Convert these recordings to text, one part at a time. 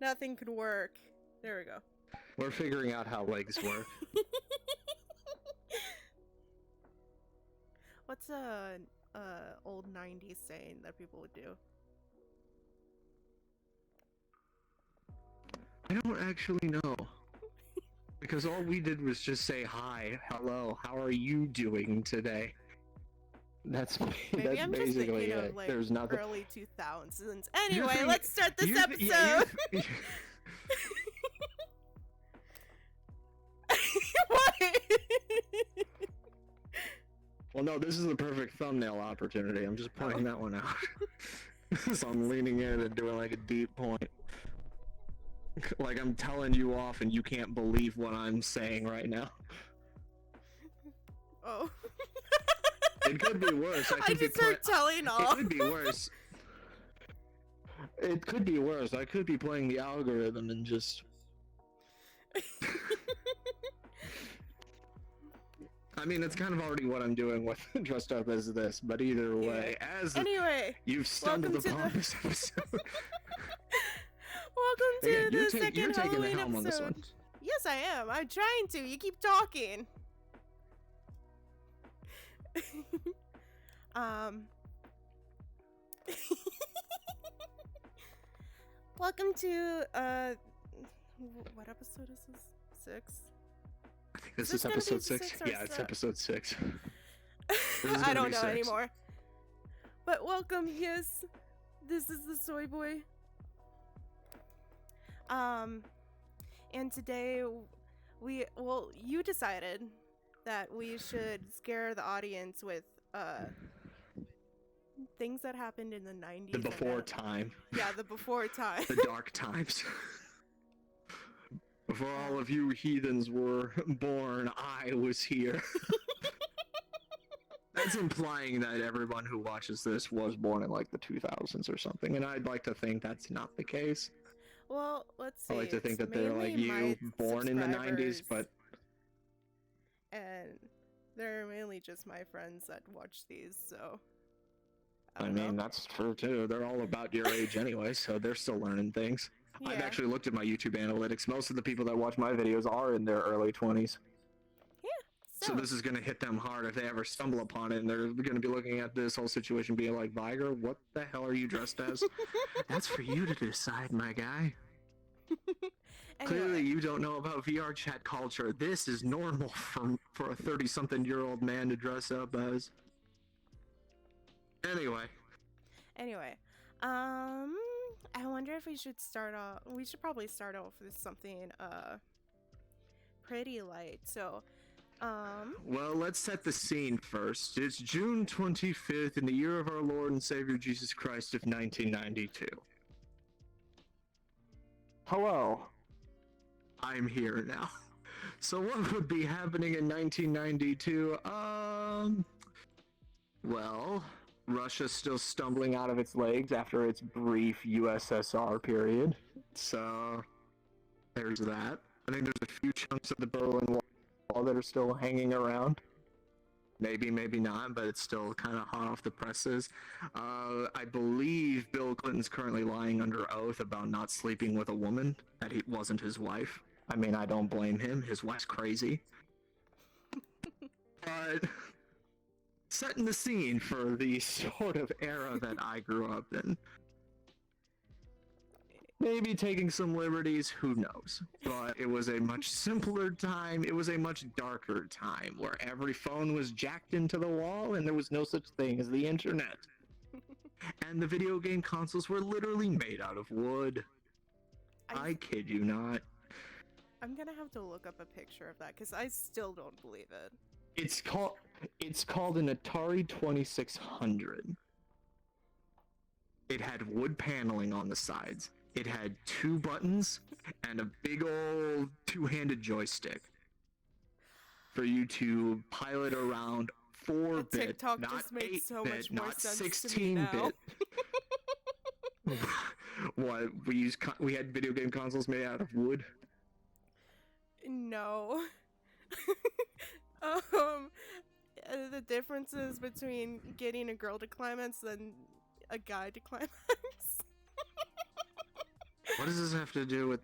Nothing could work. There we go. We're figuring out how legs work. What's a old 90s saying that people would do? I don't actually know. Because all we did was just say hi, hello, how are you doing today? That's Maybe I'm just basically thinking it. of like There's nothing. early 2000s. Anyway, let's start this episode. What? Well, no, this is the perfect thumbnail opportunity. I'm just pointing that one out. So I'm leaning in and doing like a deep point. Like I'm telling you off and you can't believe what I'm saying right now. Oh. It could be worse. I just heard telling off. It could be worse. It could be worse. I could be playing the algorithm and just... I mean, it's kind of already what I'm doing with dressed up as this, but either way, anyway, you've stumbled upon this episode. Welcome to the second you're taking Halloween the helm on this episode. one. Yes, I am. I'm trying to. You keep talking. Welcome to what episode is this? 6? I think this is episode 6. Yeah, it's episode 6. I don't know anymore. But welcome, yes. This is the Soy Boy. And today you decided that we should scare the audience with things that happened in the 90s. The before time. Yeah, the before time. The dark times. Before all of you heathens were born, I was here. That's implying that everyone who watches this was born in like the 2000s or something, and I'd like to think that's not the case. Well, let's see. I like to think that they're like you, born in the 90s, but... And they're mainly just my friends that watch these, so... I mean, that's true too. They're all about your age anyway, so they're still learning things. Yeah. I've actually looked at my YouTube analytics. Most of the people that watch my videos are in their early 20s. Yeah. So this is going to hit them hard if they ever stumble upon it, and they're going to be looking at this whole situation being like, Viger, what the hell are you dressed as? That's for you to decide, my guy. Anyway. Clearly you don't know about VR chat culture. This is normal for a 30-something-year-old man to dress up as. Anyway, I wonder if we should start off. We should probably start off with something pretty light. So, well, let's set the scene first. It's June 25th in the year of our Lord and Savior Jesus Christ of 1992. Hello. I'm here now. So what would be happening in 1992? Well, Russia's still stumbling out of its legs after its brief USSR period. So, there's that. I think there's a few chunks of the Berlin Wall that are still hanging around. Maybe, maybe not, but it's still kind of hot off the presses. I believe Bill Clinton's currently lying under oath about not sleeping with a woman, that he wasn't his wife. I mean, I don't blame him. His wife's crazy. But... setting the scene for the sort of era that I grew up in. Maybe taking some liberties, who knows? But it was a much simpler time, it was a much darker time, where every phone was jacked into the wall and there was no such thing as the internet. And the video game consoles were literally made out of wood. I kid you not. I'm gonna have to look up a picture of that, because I still don't believe it. It's called an Atari 2600. It had wood paneling on the sides. It had 2 buttons and a big old 2-handed joystick for you to pilot around 4-bit, not 8-bit, not 16-bit. What, we had video game consoles made out of wood? No. The differences between getting a girl to climax and a guy to climax. What does this have to do with?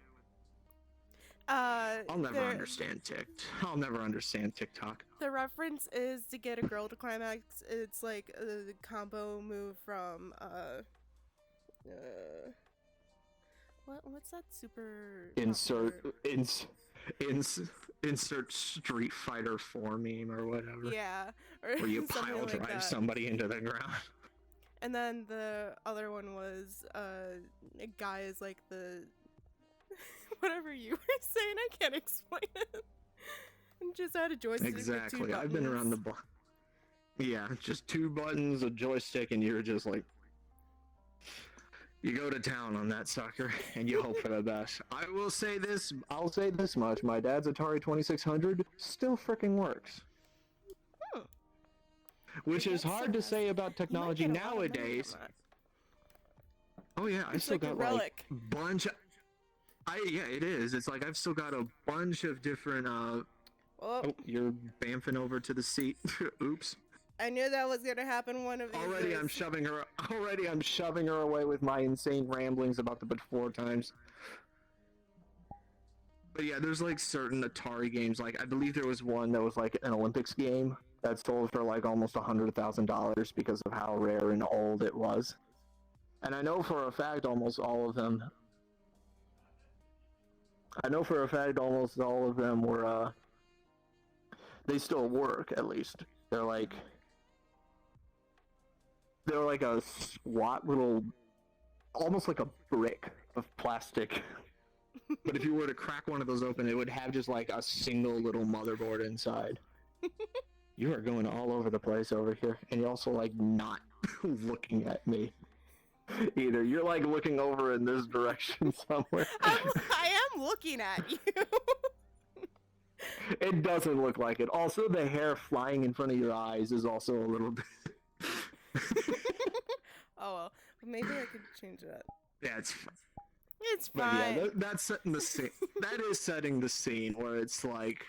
I'll never understand I'll never understand TikTok. The reference is to get a girl to climax. It's like a combo move from what's that super Insert Street Fighter 4 meme or whatever. Yeah, where you pile drive like somebody into the ground. And then the other one was a guy is like the whatever you were saying. I can't explain it. And just had a joystick. Exactly. With 2 I've been around the block. Yeah, just 2 buttons, a joystick, and you're just like, you go to town on that sucker, and you hope for the best. I'll say this much: my dad's Atari 2600 still freaking works. Which is hard to say about technology nowadays. Oh yeah, I still got like bunch. Yeah, it is. It's like I've still got a bunch of different. Oh, you're bamfing over to the seat. Oops. I knew that was gonna happen one of these days. I'm shoving her away with my insane ramblings about the before times. But yeah, there's like certain Atari games. Like I believe there was one that was like an Olympics game that sold for like almost $100,000 because of how rare and old it was. And I know for a fact almost all of them were they still work, at least. They're like a squat little, almost like a brick of plastic. But if you were to crack one of those open, it would have just like a single little motherboard inside. You are going all over the place over here, and you're also like not looking at me either. You're like looking over in this direction somewhere. I am looking at you. It doesn't look like it. Also, the hair flying in front of your eyes is also a little bit. Oh well, maybe I could change that. Yeah, it's fine. It's fine. But yeah, that's setting the scene. That is setting the scene where it's like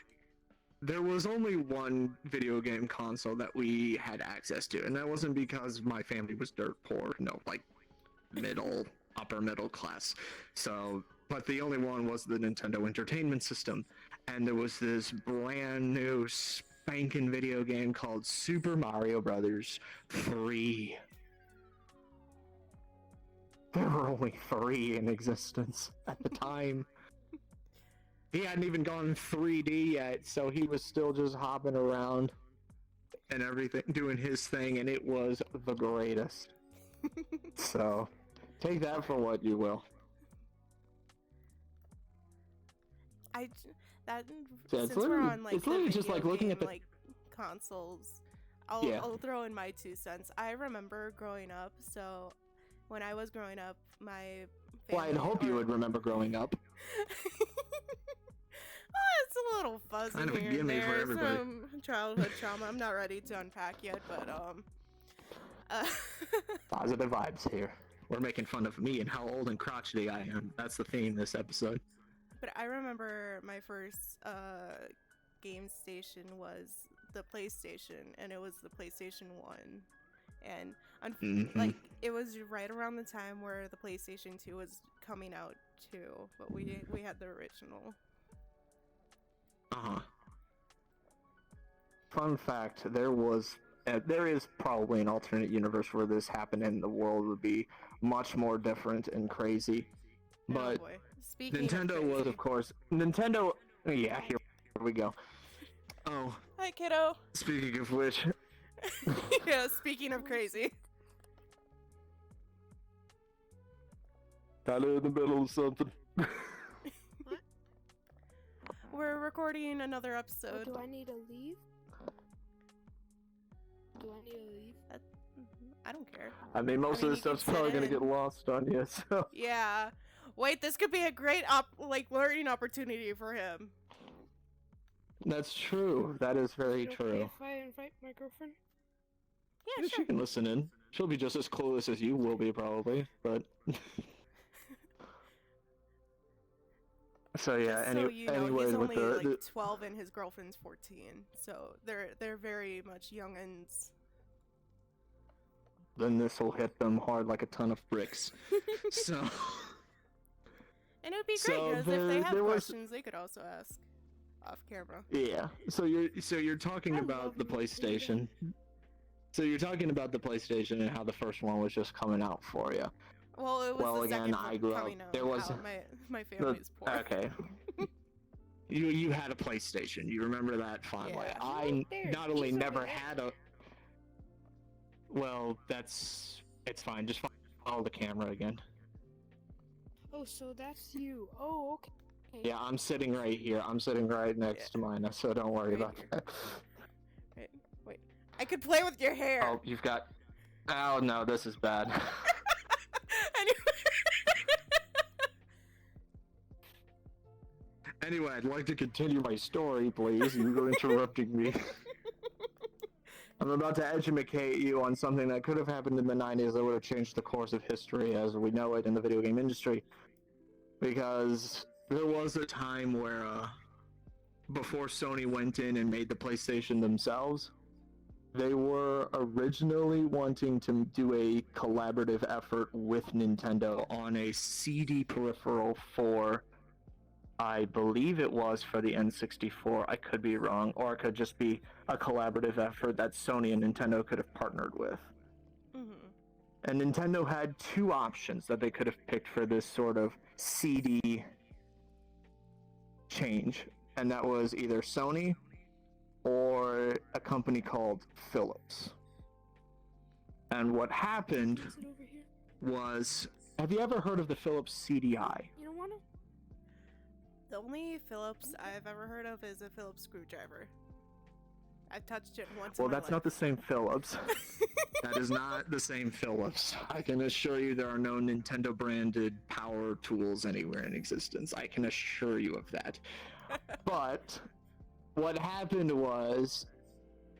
there was only one video game console that we had access to, and that wasn't because my family was dirt poor. No, like upper middle class. So, but the only one was the Nintendo Entertainment System, and there was this brand new spanking video game called Super Mario Brothers 3. There were only 3 in existence at the time. He hadn't even gone 3D yet, so he was still just hopping around and everything, doing his thing, and it was the greatest. So, take that for what you will. Since we're on like, it's literally just like looking at the like consoles. I'll throw in my 2 cents. I remember growing up, so when I was growing up, my family... Well, I'd hope you would remember growing up. It's a little fuzzy kind of here and there. Some childhood trauma I'm not ready to unpack yet, but Positive vibes here. We're making fun of me and how old and crotchety I am. That's the theme this episode. But I remember my first game station was the PlayStation, and it was the PlayStation 1. And like it was right around the time where the PlayStation 2 was coming out too, but we had the original. Fun fact: there is probably an alternate universe where this happened, and the world would be much more different and crazy. But Nintendo was, of course, Nintendo. Yeah, here we go. Oh, hi, kiddo. Speaking of which. Yeah, speaking of crazy. Kinda in the middle of something. What? We're recording another episode. Do I need to leave? I don't care. I mean, most of this stuff's probably gonna get lost on you, so... Yeah. Wait, this could be a great learning opportunity for him. That's true. That is very true. If I invite my girlfriend? Yeah, sure. She can listen in. She'll be just as clueless as you will be, probably, but... So yeah, he's only like 12 and his girlfriend's 14, so they're very much youngins. Then this will hit them hard like a ton of bricks. So And it would be great So because if they have there was questions, they could also ask off camera. yeah. So you're talking I about love the Nintendo. PlayStation. So you're talking about the PlayStation and how the first one was just coming out for you. Well, it was Well, the again, second I grew up. coming out. There was My family's poor. okay. You had a PlayStation. You remember that fondly. Yeah. I There, not only he's over never there. had a. Well, it's fine. Just follow the camera again. Oh, so that's you. Oh, okay. Yeah, I'm sitting right here. I'm sitting right next to Mina, so don't worry Right about here. that. Wait. I could play with your hair. Oh, you've got. Oh no, this is bad. Anyway. Anyway, I'd like to continue my story, please. You're interrupting me. I'm about to educate you on something that could have happened in the 90s that would have changed the course of history as we know it in the video game industry. Because there was a time where, before Sony went in and made the PlayStation themselves, they were originally wanting to do a collaborative effort with Nintendo on a CD peripheral for, I believe it was for the N64, I could be wrong, or it could just be a collaborative effort that Sony and Nintendo could have partnered with. And Nintendo had two options that they could have picked for this sort of CD change, and that was either Sony or a company called Philips. And what happened Is it over here? was, have you ever heard of the Philips CDI? You don't wanna? The only Phillips I've ever heard of is a Phillips screwdriver. I've touched it once. Well, in my that's life. not the same Philips. That is not the same Philips. I can assure you there are no Nintendo branded power tools anywhere in existence. I can assure you of that. But what happened was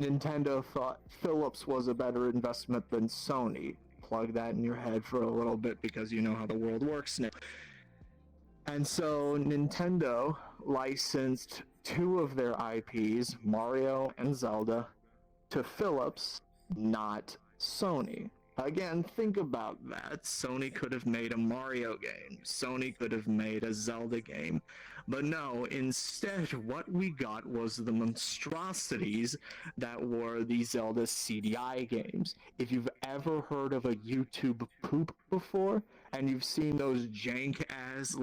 Nintendo thought Philips was a better investment than Sony. Plug that in your head for a little bit because you know how the world works now. And so Nintendo licensed two of their IPs, Mario and Zelda, to Philips, not Sony. Again, think about that. Sony could have made a Mario game. Sony could have made a Zelda game. But no, instead, what we got was the monstrosities that were the Zelda CDI games. If you've ever heard of a YouTube poop before, and you've seen those jank-ass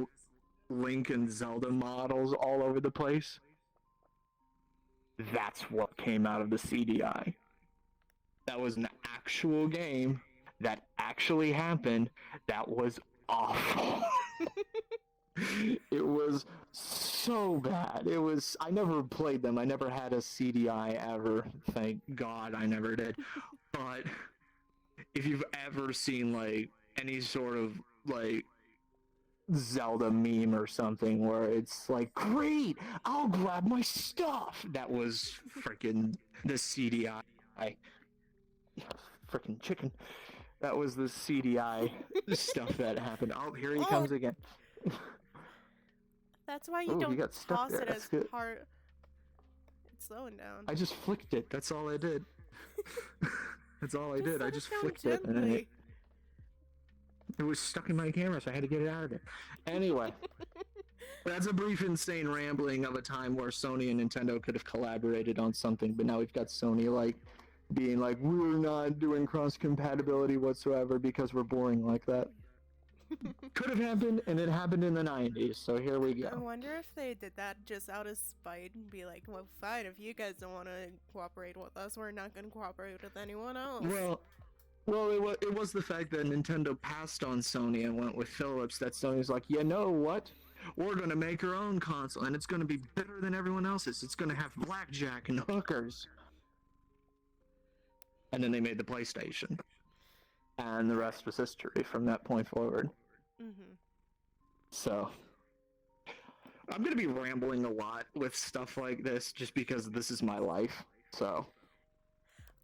Link and Zelda models all over the place, that's what came out of the CDI. That was an actual game that actually happened that was awful. It was so bad. I never played them. I never had a CDI ever. Thank God I never did. But if you've ever seen like any sort of like Zelda meme or something where it's like, great, I'll grab my stuff. That was freaking the CDI. Freaking chicken. That was the CDI stuff that happened. Oh, here he comes again. That's why you Ooh, he don't got stuck toss there. it That's as good. hard. It's slowing down. I just flicked it. That's all I did. That's all I did. I let just down flicked it, and then gently. it was stuck in my camera, so I had to get it out of there. Anyway, that's a brief, insane rambling of a time where Sony and Nintendo could have collaborated on something, but now we've got Sony like being like, we're not doing cross compatibility whatsoever because we're boring like that. Could have happened, and it happened in the 90s, so here we I go. wonder if they did that just out of spite and be like, well, fine, if you guys don't want to cooperate with us, we're not going to cooperate with anyone else. Well, it was the fact that Nintendo passed on Sony and went with Philips that Sony's like, you know what? We're going to make our own console, and it's going to be better than everyone else's. It's going to have blackjack and hookers. And then they made the PlayStation. And the rest was history from that point forward. Mm-hmm. So, I'm going to be rambling a lot with stuff like this just because this is my life. So,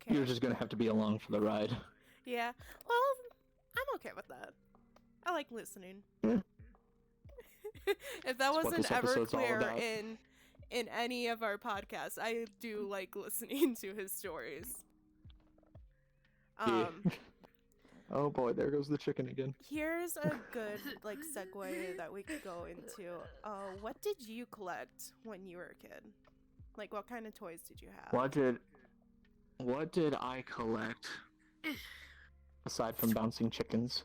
Okay. you're just going to have to be along for the ride. Yeah. Well, I'm okay with that. I like listening. Yeah. If that That's what wasn't this ever episode's all clear about. in any of our podcasts, I do like listening to his stories. Yeah. Oh boy, there goes the chicken again. Here's a good like segue that we could go into. What did you collect when you were a kid? Like, what kind of toys did you have? What did I collect? Aside from bouncing chickens,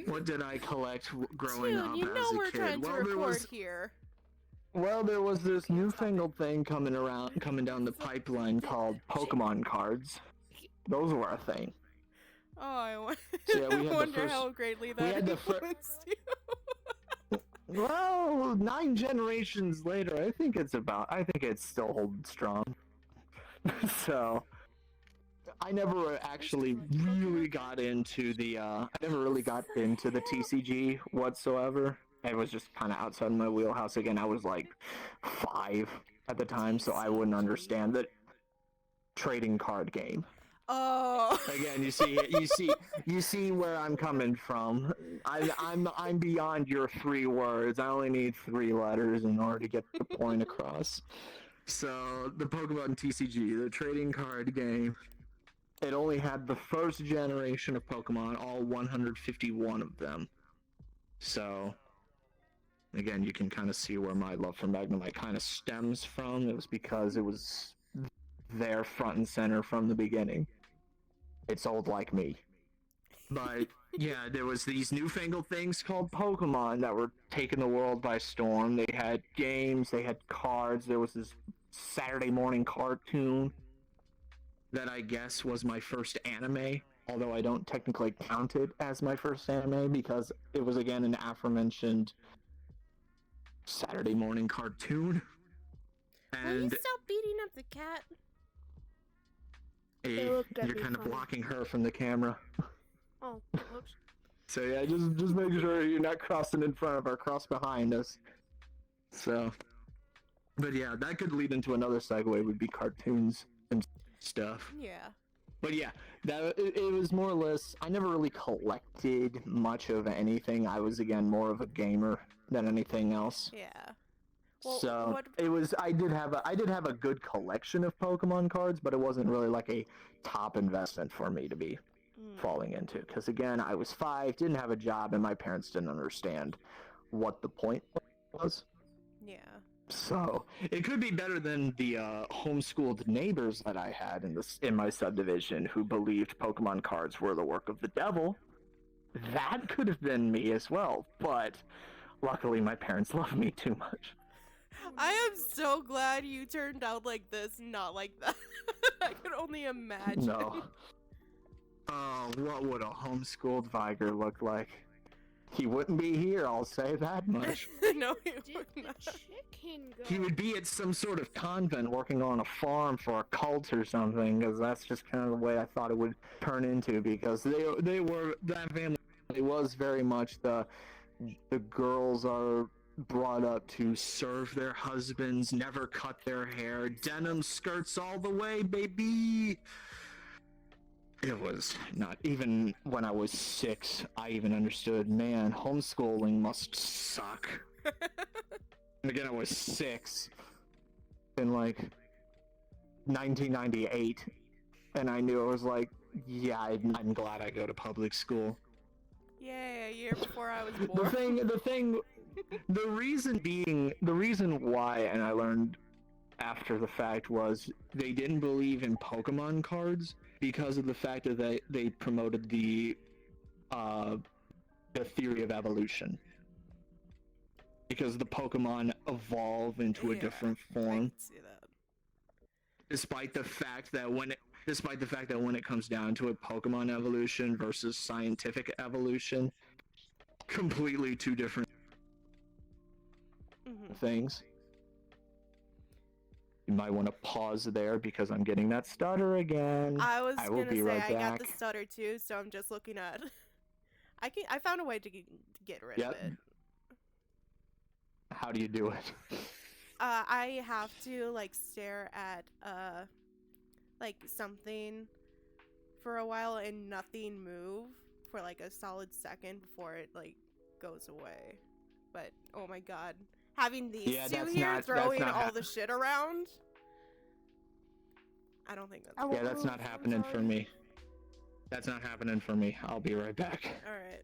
what did I collect growing Dude, up you as know a we're kid? trying to record here. Well, there was this newfangled thing coming down the pipeline called Pokemon cards. Those were a thing. Oh, I So, yeah, we had wonder how greatly that had the influenced you. Well, 9 generations later, I think it still holds strong. So, I never actually really got into the TCG whatsoever. It was just kind of outside my wheelhouse. Again, I was like 5 at the time, so I wouldn't understand the trading card game. Oh. Again, you see where I'm coming from. I'm beyond your 3 words. I only need 3 letters in order to get the point across. So the Pokemon TCG, the trading card game, it only had the first generation of Pokemon, all 151 of them. So again, you can kind of see where my love for Magnemite kind of stems from. It was because it was there front and center from the beginning. It's old like me. But yeah, there was these newfangled things called Pokemon that were taking the world by storm. They had games, they had cards. There was this Saturday morning cartoon that I guess was my first anime, although I don't technically count it as my first anime because it was again an aforementioned Saturday morning cartoon. Will you And stop beating up the cat? hey, you're kind of blocking her from the camera. Oh, whoops. So yeah, just make sure you're not crossing in front of her, cross behind us. So, but yeah, that could lead into another segue, would be cartoons and stuff. Yeah. But yeah, it was more or less, I never really collected much of anything. I was, again, more of a gamer than anything else. Yeah. Well, So what... I did have a good collection of Pokemon cards, but it wasn't really like a top investment for me to be falling into. Because again, I was 5, didn't have a job, and my parents didn't understand what the point was. Yeah. So it could be better than the homeschooled neighbors that I had in my subdivision who believed Pokemon cards were the work of the devil. That could have been me as well, but luckily my parents love me too much. I am so glad you turned out like this, not like that. I could only imagine. No. Oh, what would a homeschooled Viger look like? He wouldn't be here, I'll say that much. No, he Did would the not. chicken go? He would be at some sort of convent working on a farm for a cult or something, because that's just kind of the way I thought it would turn into, because that family was very much the girls are brought up to serve their husbands, never cut their hair, denim skirts all the way, baby. It was not, even when I was 6, I even understood, man, homeschooling must suck. And again, I was 6 in like 1998, and I knew, I was like, yeah, I'm glad I go to public school. Yeah, a year before I was born. The reason why, and I learned after the fact, was they didn't believe in Pokemon cards because of the fact that they promoted the theory of evolution. Because the Pokemon evolve into a different form. I can see that. Despite the fact that when it comes down to it, Pokemon evolution versus scientific evolution, completely 2 different things. You might want to pause there because I'm getting that stutter again. I was will gonna be say right I got back. the stutter too, so I'm just looking at. I found a way to get rid of it. How do you do it? I have to like stare at like something for a while and nothing move for like a solid second before it like goes away. But oh my god, having these two here throwing all the shit around, I don't think that's that's not happening for me. That's not happening for me. I'll be right back. All right.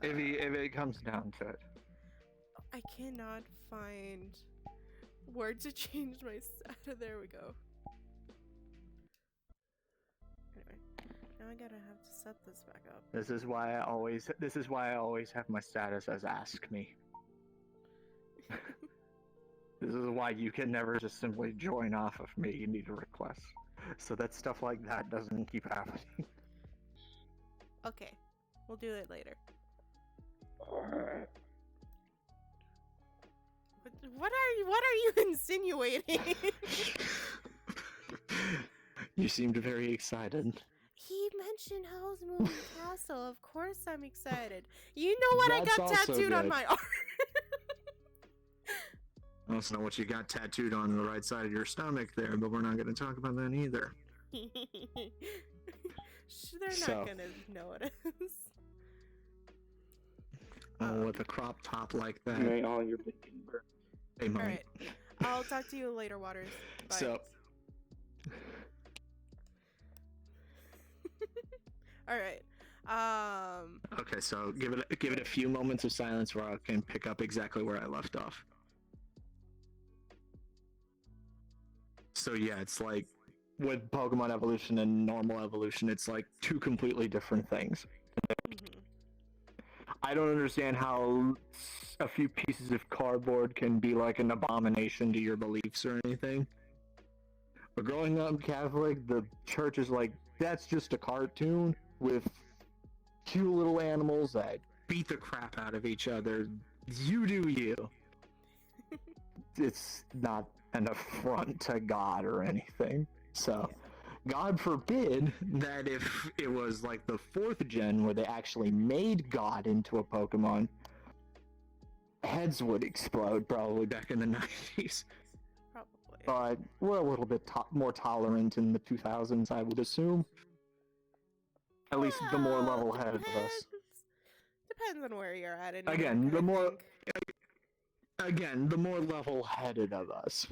If it comes down to it. I cannot find where to change my stat. There we go. Anyway, now I gotta have to set this back up. This is why I always have my status as ask me. This is why you can never just simply join off of me. You need a request. So that stuff like that doesn't keep happening. Okay, we'll do it later. Alright. What are you insinuating? You seemed very excited. He mentioned Howl's Moving Castle. Of course I'm excited. You know what I That's got also tattooed on good. my arm? I also know what you got tattooed on the right side of your stomach there, but we're not going to talk about that either. They're So. not gonna notice. With a crop top like that. Right, all your bacon burn. They might. Alright. I'll talk to you later, Waters. Bye. So, Alright. okay, so give it a few moments of silence where I can pick up exactly where I left off. So yeah, it's like with Pokemon evolution and normal evolution, it's like two completely different things. mhm. I don't understand how a few pieces of cardboard can be like an abomination to your beliefs or anything. But growing up Catholic, the church is like, that's just a cartoon with cute little animals that beat the crap out of each other. You do you. It's not an affront to God or anything. So, God forbid that if it was like the 4th gen where they actually made God into a Pokemon, heads would explode probably back in the 90s. Probably. But we're a little bit more tolerant in the 2000s, I would assume. At least the more Well, level-headed of us. Depends on where you're at. In Again, America, the I more- think. Again, the more level-headed of us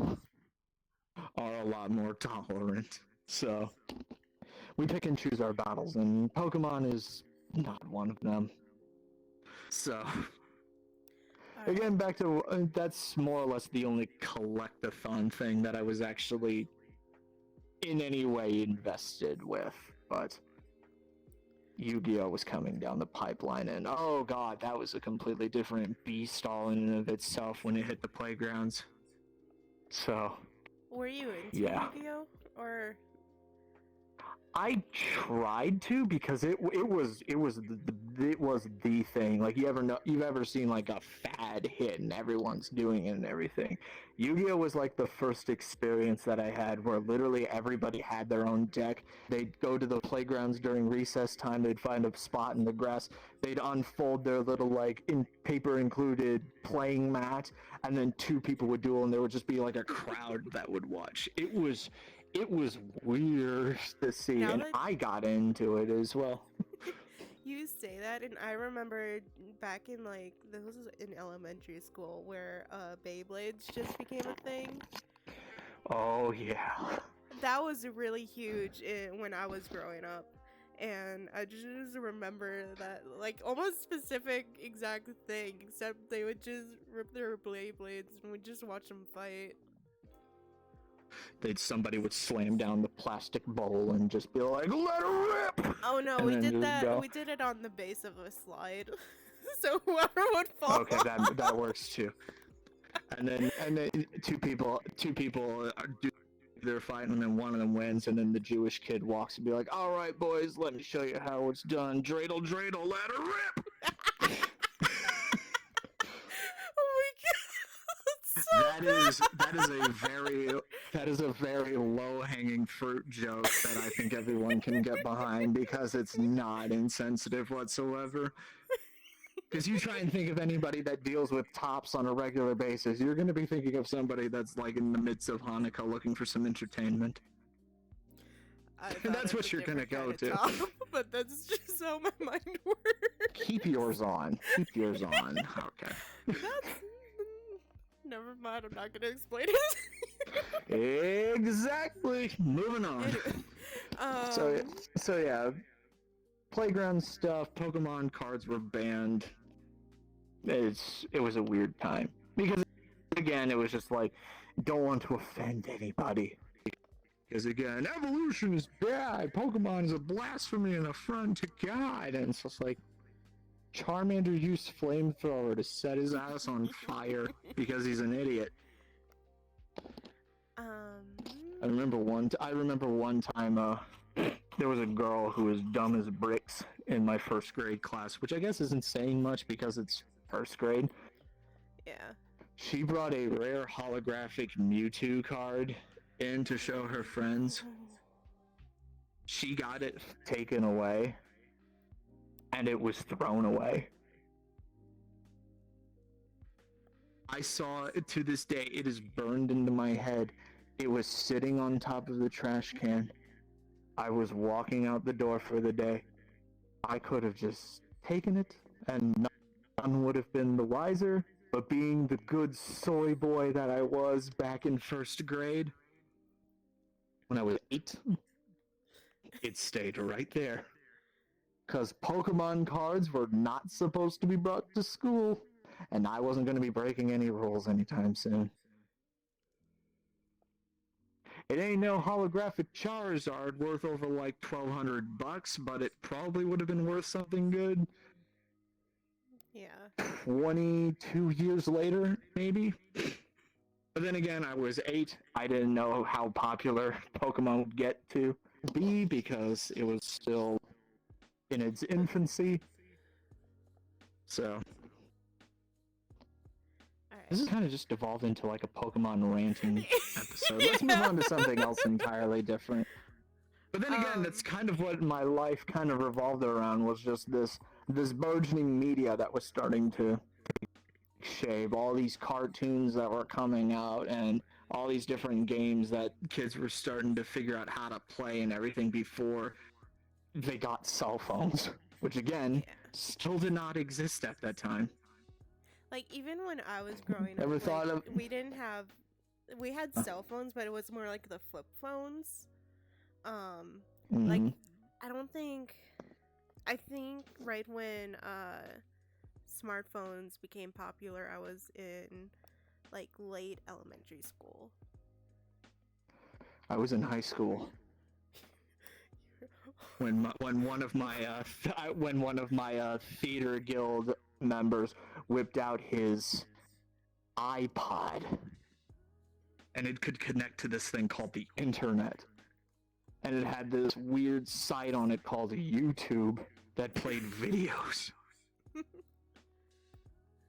are a lot more tolerant. So, we pick and choose our battles, and Pokemon is not one of them. So, Alright. again, back to that's more or less the only collect-a-thon thing that I was actually in any way invested with. But Yu-Gi-Oh! Was coming down the pipeline, and oh god, that was a completely different beast all in and of itself when it hit the playgrounds. So, Were you into Yeah. Yu-Gi-Oh? Or I tried to because it was the thing. Like you've ever seen like a fad hit and everyone's doing it and everything. Yu-Gi-Oh was like the first experience that I had where literally everybody had their own deck. They'd go to the playgrounds during recess time. They'd find a spot in the grass. They'd unfold their little like in paper included playing mat, and then 2 people would duel, and there would just be like a crowd that would watch. It was weird to see, Now and that- I got into it as well. you say that, and I remember back in like this was in elementary school where Beyblades just became a thing. Oh yeah. That was really huge when I was growing up. And I just remember that, like, almost specific exact thing, except they would just rip their Beyblades and we'd just watch them fight. Somebody would slam down the plastic bowl and just be like, "Let her rip!" Oh no, And we then did just that. go. We did it on the base of a slide. So whoever would fall. Okay, that works too. And then 2 people do their fight, and then one of them wins, and then the Jewish kid walks and be like, "All right, boys, let me show you how it's done. Dreidel, dreidel, let her rip!" Oh my god, that's so That is a very low-hanging fruit joke that I think everyone can get behind because it's not insensitive whatsoever. Because you try and think of anybody that deals with tops on a regular basis, you're going to be thinking of somebody that's like in the midst of Hanukkah looking for some entertainment. I And thought that's of what a you're gonna different go kind of top, but that's just how my mind works. Keep yours on. Keep yours on. Okay. That's never mind. I'm not gonna explain it. Exactly. Moving on. Anyway, So yeah, playground stuff. Pokemon cards were banned. It was a weird time because again, it was just like don't want to offend anybody. Because again, evolution is bad. Pokemon is a blasphemy and affront to God, and it's just like Charmander used flamethrower to set his ass on fire because he's an idiot. I remember one time there was a girl who was dumb as bricks in my first grade class, which I guess isn't saying much because it's first grade. yeah. She brought a rare holographic Mewtwo card in to show her friends. She got it taken away, and it was thrown away. I saw it to this day. It is burned into my head. It was sitting on top of the trash can. I was walking out the door for the day. I could have just taken it, and none would have been the wiser. But being the good soy boy that I was back in first grade, when I was 8, it stayed right there. Because Pokemon cards were not supposed to be brought to school, and I wasn't going to be breaking any rules anytime soon. It ain't no holographic Charizard worth over like $1,200, but it probably would have been worth something good. Yeah. 22 years later, maybe? But then again, I was 8. I didn't know how popular Pokemon would get to be because it was still in its infancy. So, this has kind of just evolved into like a Pokemon ranting episode. Let's move on to something else entirely different. But then again, that's kind of what my life kind of revolved around, was just this burgeoning media that was starting to shape, all these cartoons that were coming out, and all these different games that kids were starting to figure out how to play and everything before they got cell phones, which again, still did not exist at that time. Like, even when I was growing Ever up, thought of... we had cell phones, but it was more like the flip phones. Like, I think right when smartphones became popular, I was in like late elementary school. I was in high school. When one of my theater guild members whipped out his iPod, and it could connect to this thing called the internet, and it had this weird site on it called YouTube that played videos.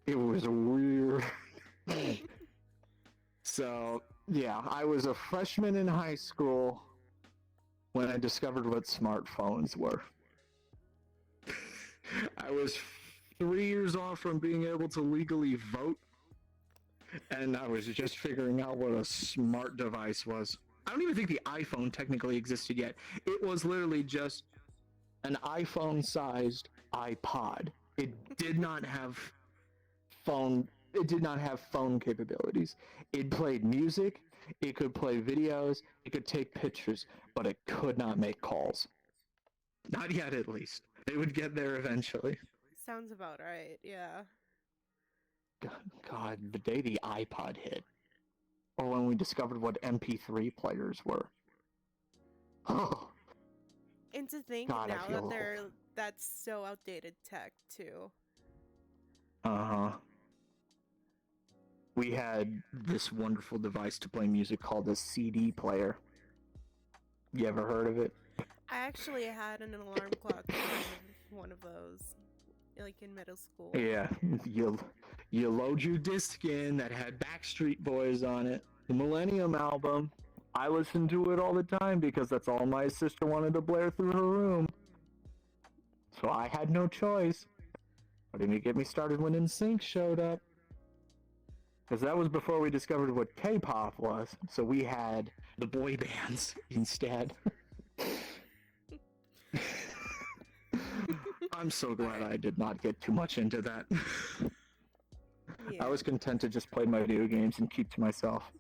It was weird. So yeah, I was a freshman in high school when I discovered what smartphones were. I was 3 years off from being able to legally vote, and I was just figuring out what a smart device was. I don't even think the iPhone technically existed yet. It was literally just an iPhone-sized iPod. It did not have phone capabilities. It played music, it could play videos, it could take pictures, but it could not make calls. Not yet, at least. They would get there eventually. Sounds about right, yeah. God, the day the iPod hit. Or when we discovered what MP3 players were. Oh. And to think God, now that's so outdated tech too. Uh-huh. We had this wonderful device to play music called a CD player. You ever heard of it? I actually had an alarm clock one of those, like in middle school. Yeah, you load your disc in that had Backstreet Boys on it, the Millennium album. I listened to it all the time because that's all my sister wanted to blare through her room. So I had no choice. But didn't get me started when NSYNC showed up. Because that was before we discovered what K-pop was. So we had the boy bands instead. I'm so glad I did not get too much into that. Yeah. I was content to just play my video games and keep to myself.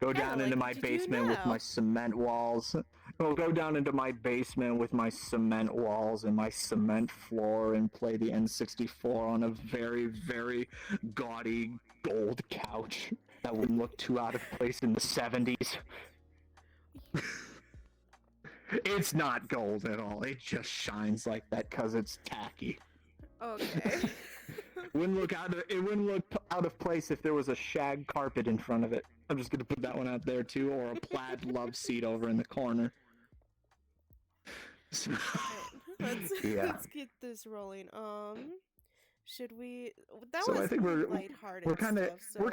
Go Kinda down like into what my you do basement with now. my cement walls. Well, go down into my basement with my cement walls and my cement floor and play the N64 on a very, very gaudy gold couch that wouldn't look too out of place in the 70s. It's not gold at all. It just shines like that because it's tacky. Okay. It wouldn't look out of place if there was a shag carpet in front of it. I'm just gonna put that one out there too, or a plaid love seat over in the corner. So, yeah. Let's get this rolling. Should we? That So was I think pretty lighthearted we're kind of stuff. So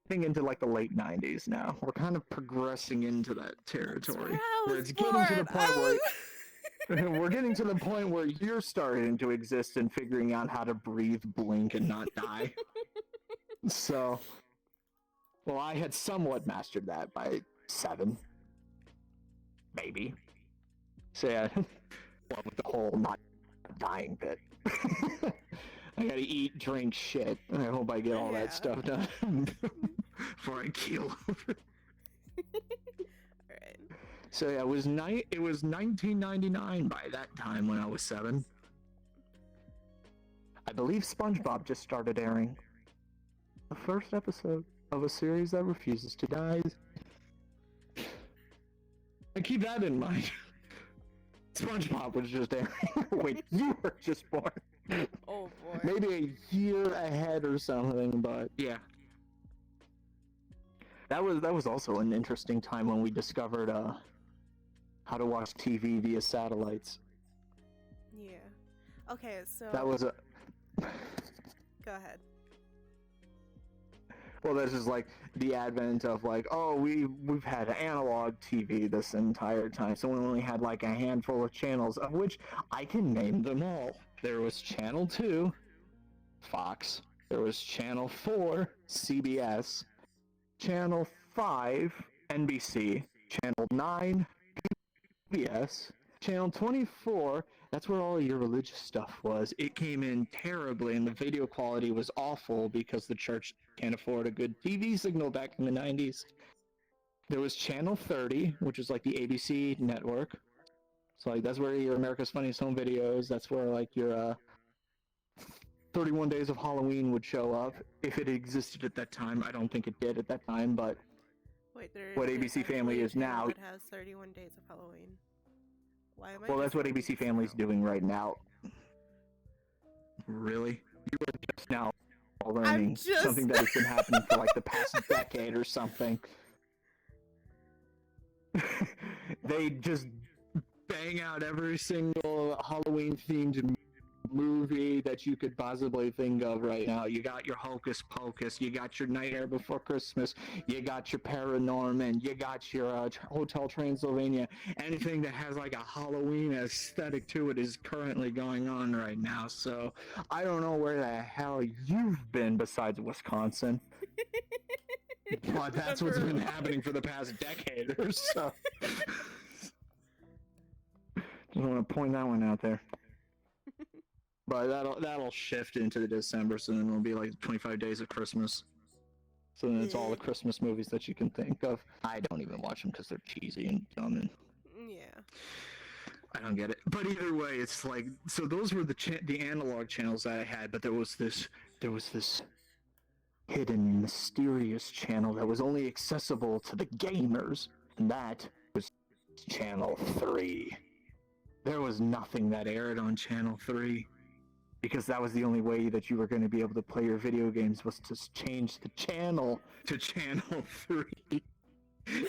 getting into like the late 90s now. We're kind of progressing into that territory where it's getting to the point where we're getting to the point where you're starting to exist and figuring out how to breathe, blink, and not die. So, well, I had somewhat mastered that by 7, maybe. So yeah, well, with the whole not dying bit. I gotta eat, drink, shit. I hope I get all that stuff done before I keel over. Alright. So yeah, it was 1999 by that time when I was 7. I believe SpongeBob just started airing. The first episode of a series that refuses to die. And keep that in mind. SpongeBob was just airing. Wait, you were just born. Oh boy. Maybe a year ahead or something, but yeah. That was also an interesting time when we discovered how to watch TV via satellites. Yeah. Okay, so That was a go ahead. Well, this is like the advent of like, oh, we've had analog TV this entire time, so we only had like a handful of channels, of which I can name them all. There was Channel 2, Fox. There was Channel 4, CBS. Channel 5, NBC. Channel 9, PBS. Channel 24, that's where all your religious stuff was. It came in terribly, and the video quality was awful because the church can't afford a good TV signal back in the 90s. There was Channel 30, which is like the ABC network. So like that's where your America's Funniest Home Videos, that's where like your 31 Days of Halloween would show up, if it existed at that time. I don't think it did at that time, but Wait, what ABC Family is now. It has 31 Days of Halloween. Why am I? Well, that's what ABC Family's doing right now. Really? You are just now learning something that has been happening for like the past decade or something. They just bang out every single Halloween-themed movie that you could possibly think of right now. You got your Hocus Pocus, you got your Nightmare Before Christmas, you got your Paranorman, you got your Hotel Transylvania. Anything that has like a Halloween aesthetic to it is currently going on right now. So I don't know where the hell you've been besides Wisconsin. But that's what's been happening for the past decade or so. Just want to point that one out there. But that'll shift into the December, so then it'll be like 25 days of Christmas. So then it's all the Christmas movies that you can think of. I don't even watch them because they're cheesy and dumb and... Yeah. I don't get it. But either way, it's like... So those were the analog channels that I had, but there was this hidden, mysterious channel that was only accessible to the gamers, and that was Channel 3. There was nothing that aired on Channel 3. Because that was the only way that you were going to be able to play your video games, was to change the channel to Channel 3.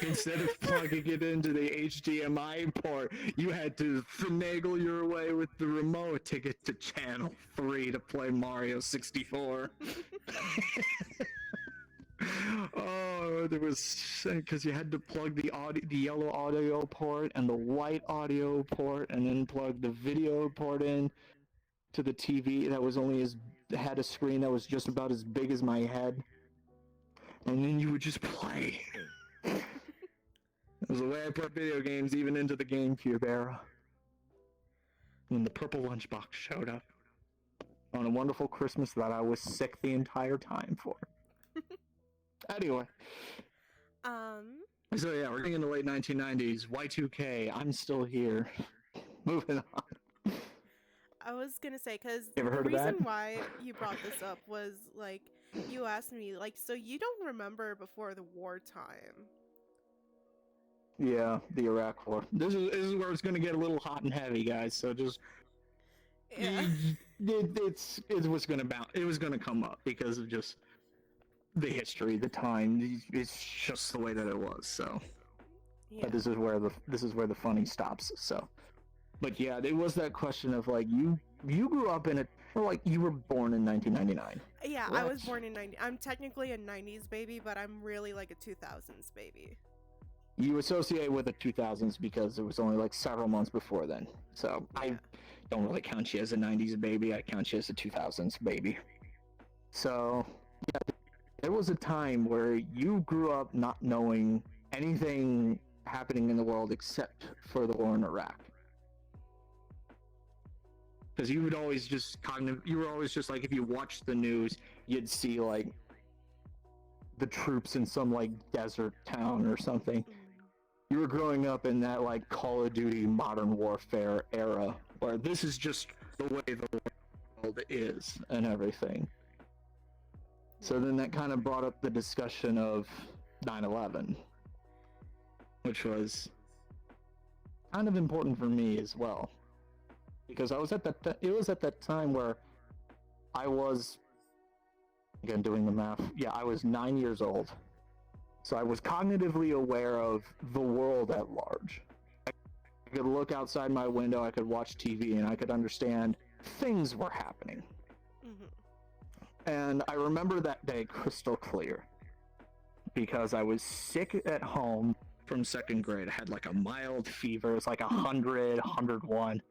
Instead of plugging it into the HDMI port, you had to finagle your way with the remote to get to Channel 3 to play Mario 64. Oh, there was... Because you had to plug the yellow audio port and the white audio port, and then plug the video port in to the TV that was had a screen that was just about as big as my head, and then you would just play. It was the way I put video games even into the GameCube era. When the purple lunchbox showed up on a wonderful Christmas that I was sick the entire time for. Anyway, Um, so yeah, we're getting in the late 1990s. Y2K. I'm still here. Moving on. I was gonna say, because You ever the heard of reason that? why you brought this up was like you asked me like, so you don't remember before the wartime. Yeah, the Iraq War. This is where it's going to get a little hot and heavy, guys. So just Yeah. it was going to bounce. It was going to come up because of just the history, the time. It's just the way that it was. So, Yeah. but this is where the funny stops. So, but yeah, it was that question of like you grew up in it, or like you were born in 1999. Yeah, I Correct? was born in 90. I'm technically a 90s baby, but I'm really like a 2000s baby. You associate with the 2000s because it was only like several months before then. So Yeah. I don't really count you as a 90s baby. I count you as a 2000s baby. So yeah, there was a time where you grew up not knowing anything happening in the world except for the war in Iraq. Because you would always just you were always just like, if you watched the news, you'd see like the troops in some like desert town or something. You were growing up in that like Call of Duty Modern Warfare era where this is just the way the world is and everything. So then that kind of brought up the discussion of 9/11, which was kind of important for me as well, because I was at it was at that time where I was, again doing the math, yeah, I was 9 years old. So I was cognitively aware of the world at large. I could look outside my window, I could watch TV, and I could understand things were happening. And I remember that day crystal clear because I was sick at home from second grade. I had like a mild fever. It was like 100, 101.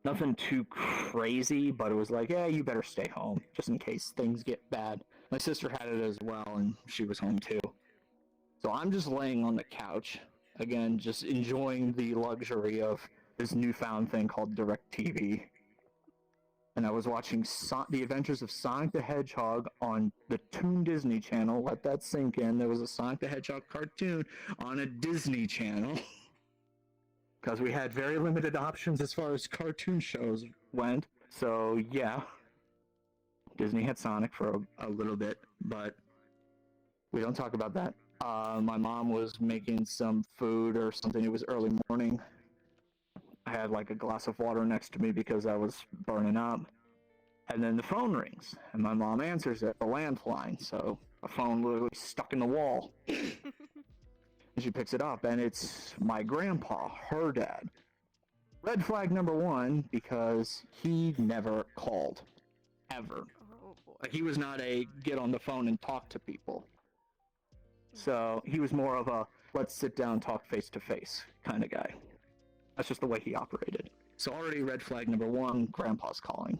Nothing too crazy, but it was like, yeah, you better stay home just in case things get bad. My sister had it as well, and she was home too. So I'm just laying on the couch, again, just enjoying the luxury of this newfound thing called DirecTV. And I was watching The Adventures of Sonic the Hedgehog on the Toon Disney Channel. Let that sink in. There was a Sonic the Hedgehog cartoon on a Disney Channel. Because we had very limited options as far as cartoon shows went. So, yeah. Disney had Sonic for a little bit, but we don't talk about that. My mom was making some food or something. It was early morning. I had like a glass of water next to me because I was burning up. And then the phone rings, and my mom answers it, the landline. So a phone literally stuck in the wall. And she picks it up, and it's my grandpa, her dad. Red flag number one, because he never called. Ever. Oh boy. Like, he was not a get on the phone and talk to people. So he was more of a let's sit down, talk face to face kind of guy. That's just the way he operated. So already red flag number one, grandpa's calling.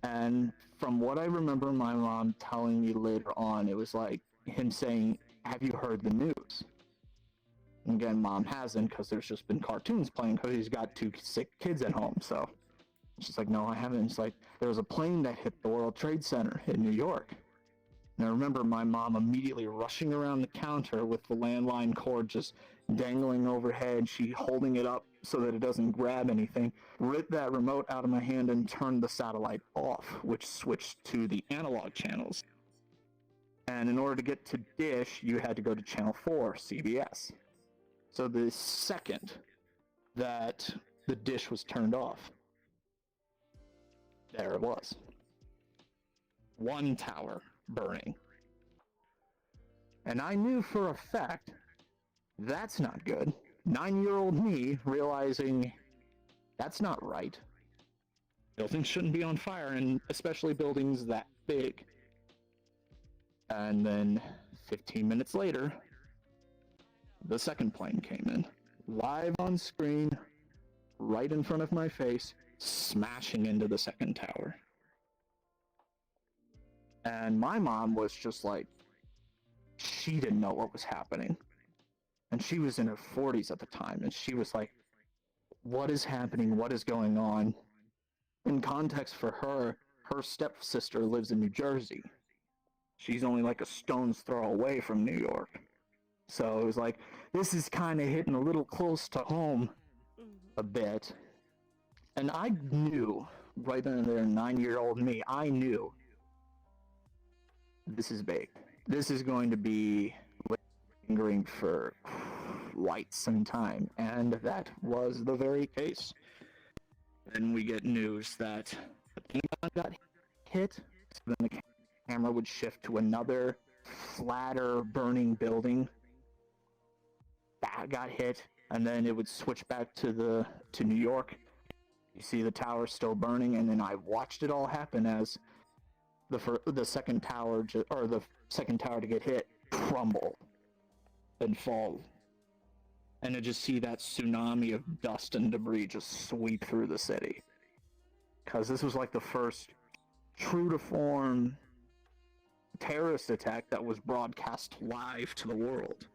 And from what I remember my mom telling me later on, it was like him saying, have you heard the news? And again, mom hasn't, because there's just been cartoons playing because he's got 2 sick kids at home. So she's like, no, I haven't. It's like, there was a plane that hit the World Trade Center in New York. And I remember my mom immediately rushing around the counter with the landline cord just dangling overhead, she holding it up so that it doesn't grab anything, ripped that remote out of my hand and turned the satellite off, which switched to the analog channels. And in order to get to Dish, you had to go to Channel 4, CBS. So the second that the dish was turned off, there it was. One tower burning. And I knew for a fact that's not good. 9-year-old me realizing that's not right. Buildings shouldn't be on fire, and especially buildings that big. And then 15 minutes later, the second plane came in. Live on screen, right in front of my face, smashing into the second tower. And my mom was just like, she didn't know what was happening. And she was in her 40s at the time, and she was like, what is happening? What is going on? In context for her, her stepsister lives in New Jersey. She's only like a stone's throw away from New York. So it was like, this is kind of hitting a little close to home a bit. And I knew, right then and there, 9-year-old me, I knew this is big. This is going to be lingering for quite some time. And that was the very case. Then we get news that the Pentagon got hit, so then the camera would shift to another flatter burning building. That got hit, and then it would switch back to New York. You see the tower still burning, and then I watched it all happen as the second tower to get hit crumble and fall. And to just see that tsunami of dust and debris just sweep through the city. Because this was like the first true to form terrorist attack that was broadcast live to the world.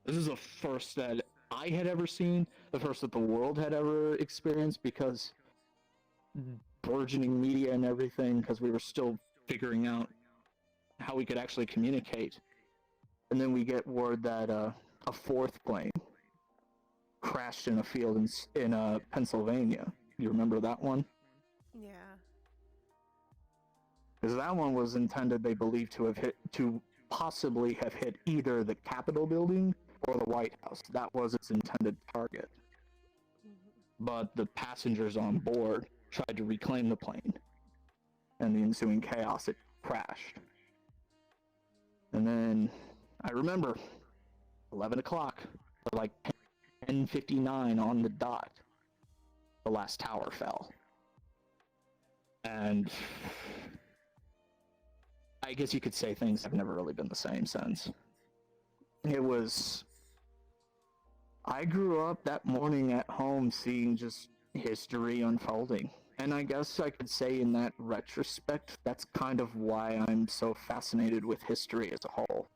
This is the first that I had ever seen, the first that the world had ever experienced, because burgeoning media and everything, because we were still figuring out how we could actually communicate. And then we get word that a fourth plane crashed in a field in Pennsylvania. You remember that one? Yeah. Because that one was intended, they believe, to possibly have hit either the Capitol building or the White House. That was its intended target. But the passengers on board tried to reclaim the plane. And the ensuing chaos, it crashed. And then, I remember, 11 o'clock, or like 10:59 on the dot, the last tower fell. And I guess you could say things have never really been the same since. I grew up that morning at home seeing just history unfolding. And I guess I could say in that retrospect, that's kind of why I'm so fascinated with history as a whole.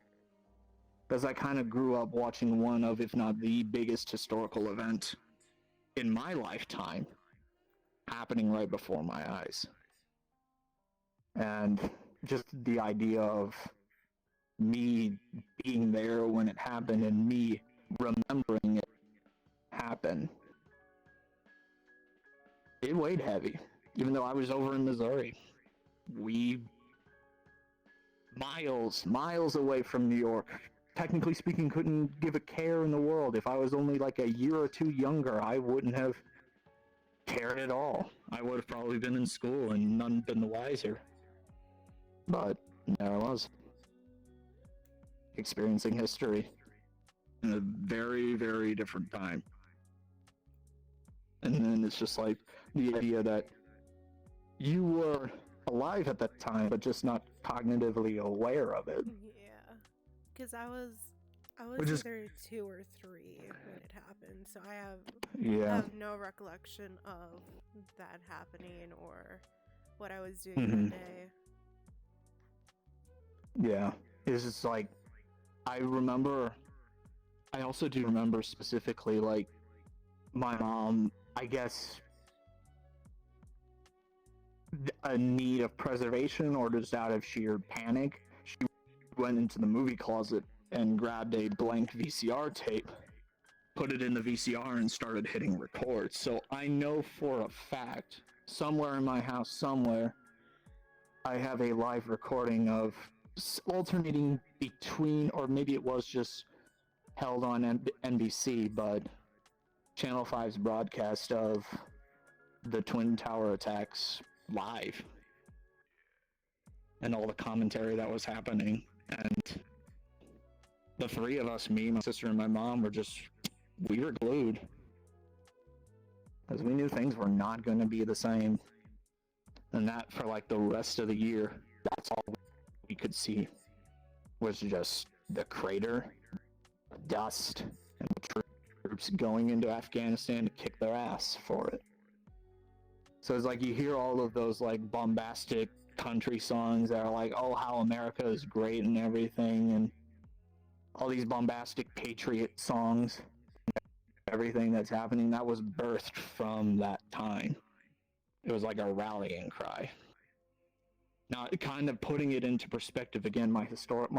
Because I kind of grew up watching one of, if not the biggest historical event in my lifetime happening right before my eyes. And just the idea of me being there when it happened and me remembering it happen, it weighed heavy. Even though I was over in Missouri, we miles away from New York, technically speaking, couldn't give a care in the world. If I was only like a year or two younger, I wouldn't have cared at all. I would have probably been in school and none been the wiser. But there I was, experiencing history in a very, very different time. And then it's just like the idea that you were alive at that time, but just not cognitively aware of it. Yeah, because I was Which is- either 2 or 3 when it happened, so I have no recollection of that happening or what I was doing that day. Yeah, it's just like, I also do remember specifically, like, my mom, I guess, a need of preservation or just out of sheer panic, she went into the movie closet and grabbed a blank VCR tape, put it in the VCR, and started hitting record. So I know for a fact, somewhere in my house, somewhere, I have a live recording of alternating between, or maybe it was just held on NBC, but Channel 5's broadcast of the Twin Tower attacks live. And all the commentary that was happening. And the three of us, me, my sister, and my mom, we were glued. Because we knew things were not going to be the same. And that for like the rest of the year, that's all we could see was just the crater, dust, and the troops going into Afghanistan to kick their ass for it. So it's like you hear all of those like bombastic country songs that are like, oh, how America is great and everything, and all these bombastic patriot songs, everything that's happening, that was birthed from that time. It was like a rallying cry. Now, kind of putting it into perspective again, my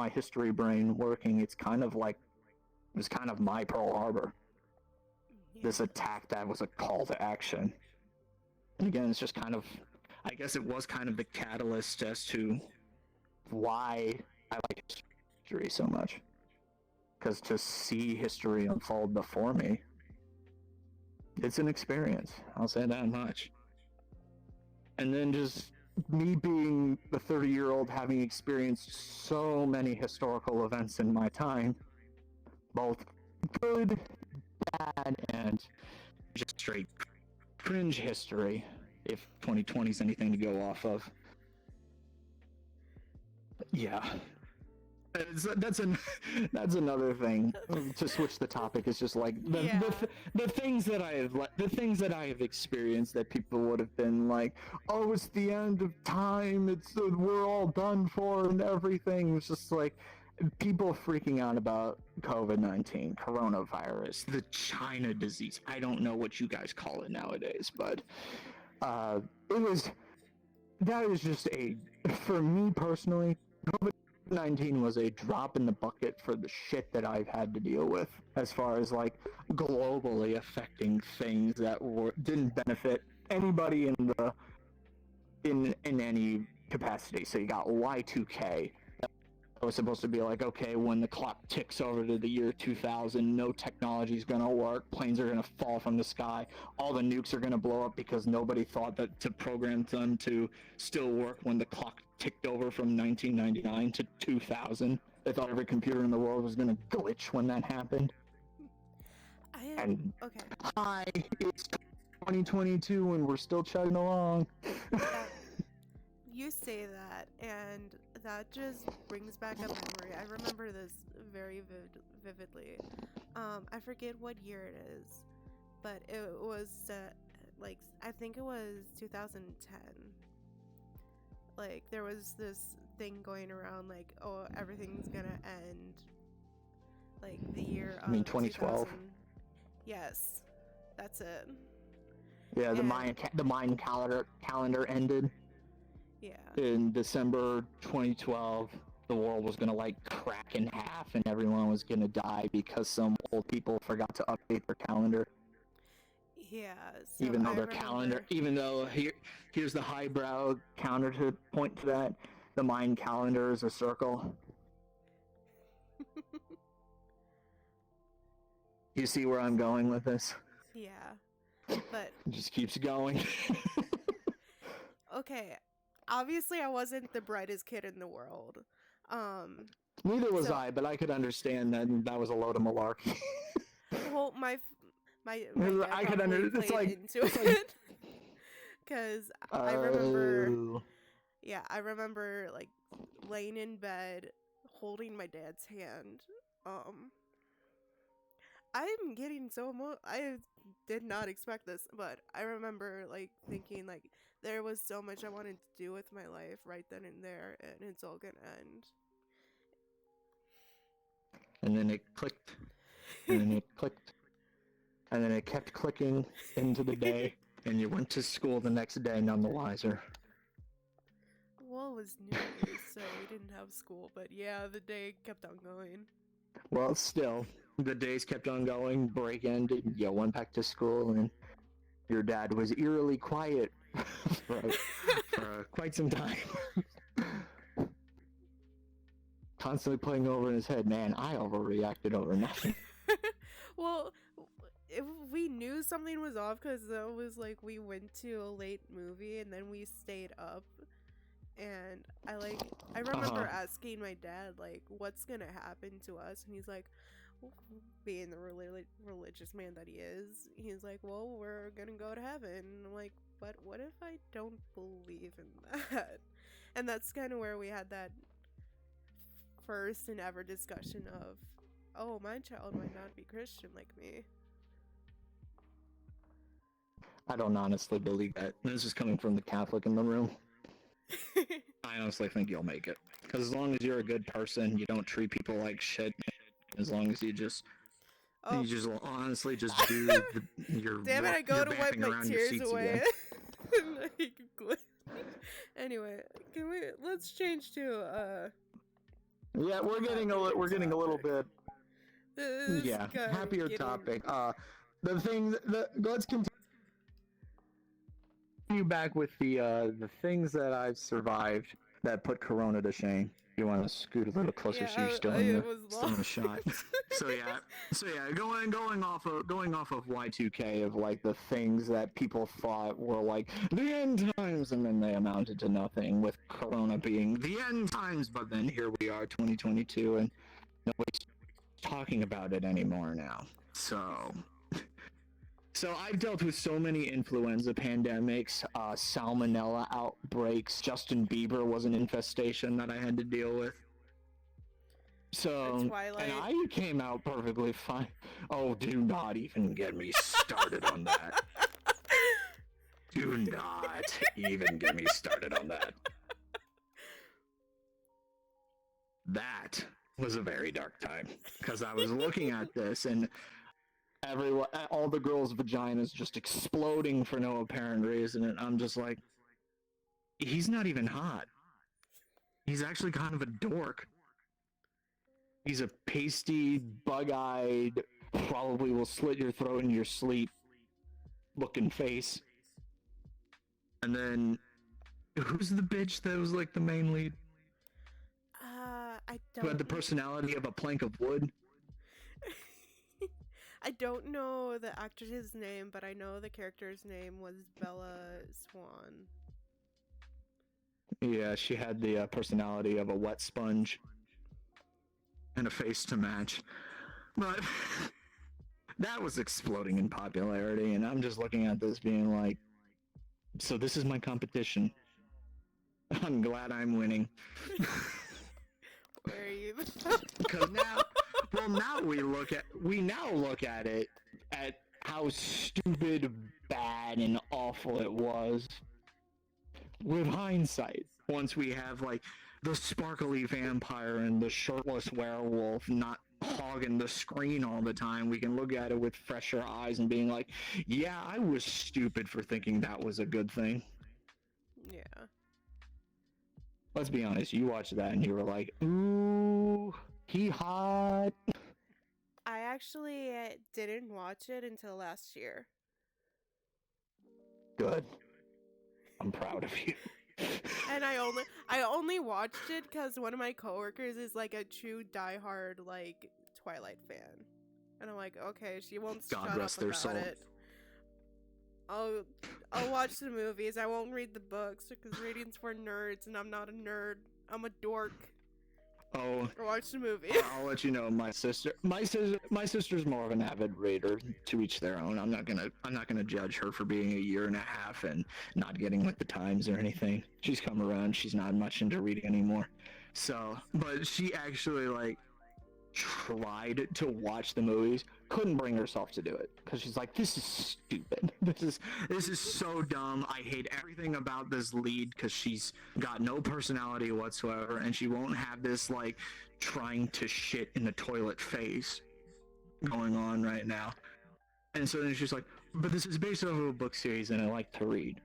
history brain working, it was kind of my Pearl Harbor. Yeah. This attack that was a call to action. And again, it's just kind of, I guess it was kind of the catalyst as to why I like history so much. Because to see history unfold before me, it's an experience. I'll say that much. And then just me being the 30-year-old having experienced so many historical events in my time, both good, bad, and just straight cringe history, if 2020 is anything to go off of. Yeah. That's another thing. To switch the topic, is just like the things that I have experienced that people would have been like, oh, it's the end of time, we're all done for and everything. It's just like people freaking out about COVID-19, coronavirus, the China disease. I don't know what you guys call it nowadays, but that is just for me personally, COVID-19 was a drop in the bucket for the shit that I've had to deal with, as far as like globally affecting things that didn't benefit anybody in any capacity. So you got Y2K. That was supposed to be like, okay, when the clock ticks over to the year 2000, no technology is going to work, planes are going to fall from the sky, all the nukes are going to blow up because nobody thought that to program them to still work when the clock ticked over from 1999 to 2000. They thought every computer in the world was going to glitch when that happened. Okay. Hi, it's 2022 and we're still chugging along. You say that, and that just brings back a memory. I remember this very vividly. I forget what year it is, but it was like, I think it was 2010. Like, there was this thing going around like, oh, everything's gonna end, like the year of 2012? Yes, that's it. Yeah, the Mayan calendar ended. Yeah. In December 2012, the world was gonna like crack in half and everyone was gonna die because some old people forgot to update their calendar. Yeah. So even though here's the highbrow counter to point to that: the Mayan calendar is a circle. You see where I'm going with this? Yeah, but it just keeps going. Okay. Obviously, I wasn't the brightest kid in the world. Neither was I, but I could understand that was a load of malarkey. Well, my I could understand. It's like into it because I remember. Yeah, I remember like laying in bed, holding my dad's hand. I'm getting so I did not expect this, but I remember like thinking like there was so much I wanted to do with my life right then and there, and it's all gonna end. And then it clicked, and then it clicked, and then it kept clicking into the day, and you went to school the next day none the wiser. Well, it was New Year's, so we didn't have school, but yeah, the day kept on going. Well, still, the days kept on going, break ended, you went back to school, and your dad was eerily quiet for quite some time. Constantly playing over in his head, man, I overreacted over nothing. Well, we knew something was off because it was like we went to a late movie and then we stayed up. And I remember asking my dad, like, what's gonna happen to us? And he's like, being the religious man that he is, he's like, well, we're gonna go to heaven. And I'm like, but what if I don't believe in that? And that's kind of where we had that first and ever discussion of, oh, my child might not be Christian like me. I don't honestly believe that. This is coming from the Catholic in the room. I honestly think you'll make it. Because as long as you're a good person, you don't treat people like shit. As long as you just honestly just do your damn it, I go to wipe my tears away. Anyway, let's change to Yeah, we're getting a little bit this guy happier getting- topic. Let's continue back with the things that I've survived that put Corona to shame. You want to scoot a little closer so you're still in the shot. So going off of Y2K, of like the things that people thought were like the end times, and then they amounted to nothing, with Corona being the end times. But then here we are, 2022, and nobody's talking about it anymore now. So I've dealt with so many influenza pandemics, salmonella outbreaks. Justin Bieber was an infestation that I had to deal with. So, and I came out perfectly fine. Oh, do not even get me started on that. Do not even get me started on that. That was a very dark time, because I was looking at this and all the girls' vaginas just exploding for no apparent reason, and I'm just like, he's not even hot. He's actually kind of a dork. He's a pasty, bug-eyed, probably will slit your throat in your sleep looking face. And then, who's the bitch that was like the main lead? I don't. Who had the personality of a plank of wood? I don't know the actress's name, but I know the character's name was Bella Swan. Yeah, she had the personality of a wet sponge. And a face to match. But that was exploding in popularity, and I'm just looking at this being like, so this is my competition. I'm glad I'm winning. Where are you? Because now we now look at it at how stupid, bad, and awful it was with hindsight. Once we have like the sparkly vampire and the shirtless werewolf not hogging the screen all the time, we can look at it with fresher eyes and being like, yeah, I was stupid for thinking that was a good thing. Yeah. Let's be honest, you watched that and you were like, ooh, he hot. I actually didn't watch it until last year. Good. I'm proud of you. And I only watched it because one of my coworkers is like a true diehard like Twilight fan, and I'm like, okay, she won't God shut rest up their about soul. it. I'll watch the movies. I won't read the books because reading's for nerds, and I'm not a nerd. I'm a dork. Oh, Or watch the movie. I'll let you know. My sister's more of an avid reader. To each their own. I'm not gonna judge her for being a year and a half and not getting with the times or anything. She's come around. She's not much into reading anymore. So, but she actually like tried to watch the movies, couldn't bring herself to do it because she's like, this is stupid. This is so dumb. I hate everything about this lead because she's got no personality whatsoever, and she won't have this like trying to shit in the toilet face going on right now. And so then she's like, but this is based off of a book series and I like to read.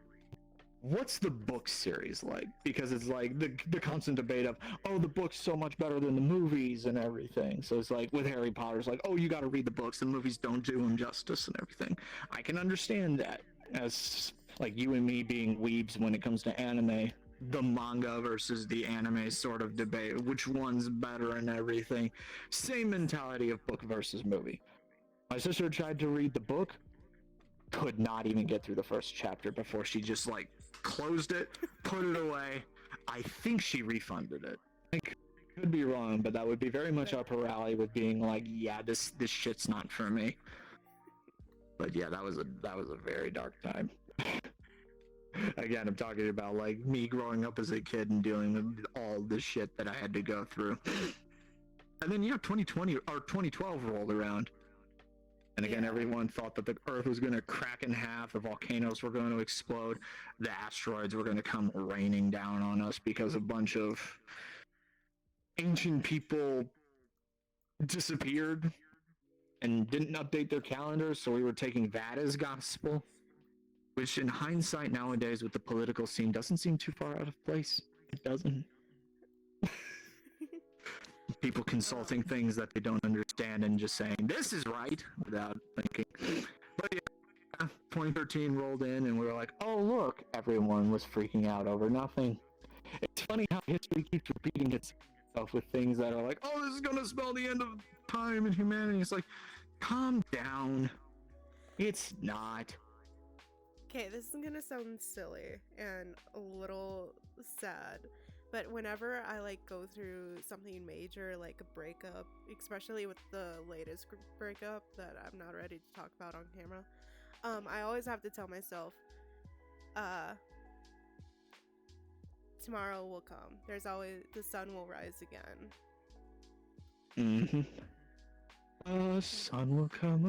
What's the book series like? Because it's like the constant debate of, oh, the book's so much better than the movies and everything. So it's like with Harry Potter, it's like, oh, you got to read the books. The movies don't do them justice and everything. I can understand that as like you and me being weebs when it comes to anime, the manga versus the anime sort of debate, which one's better and everything. Same mentality of book versus movie. My sister tried to read the book, could not even get through the first chapter before she just like closed it, put it away. I think she refunded it. I could be wrong, but that would be very much up her alley with being like, yeah, this shit's not for me. But yeah, that was a very dark time. Again, I'm talking about like me growing up as a kid and dealing with all this shit that I had to go through. And then 2020 or 2012 rolled around. And again, everyone thought that the Earth was going to crack in half, the volcanoes were going to explode, the asteroids were going to come raining down on us because a bunch of ancient people disappeared and didn't update their calendars, so we were taking that as gospel. which in hindsight nowadays with the political scene doesn't seem too far out of place. It doesn't. People consulting things that they don't understand and just saying, this is right, without thinking. But yeah, 2013 rolled in and we were like, oh look, everyone was freaking out over nothing. It's funny how history keeps repeating itself with things that are like, oh, this is gonna spell the end of time in humanity. It's like, calm down. It's not. Okay, this is gonna sound silly and a little sad, but whenever I like go through something major like a breakup, especially with the latest breakup that I'm not ready to talk about on camera, I always have to tell myself, tomorrow will come. There's always, the sun will rise again. Mm-hmm. The sun will come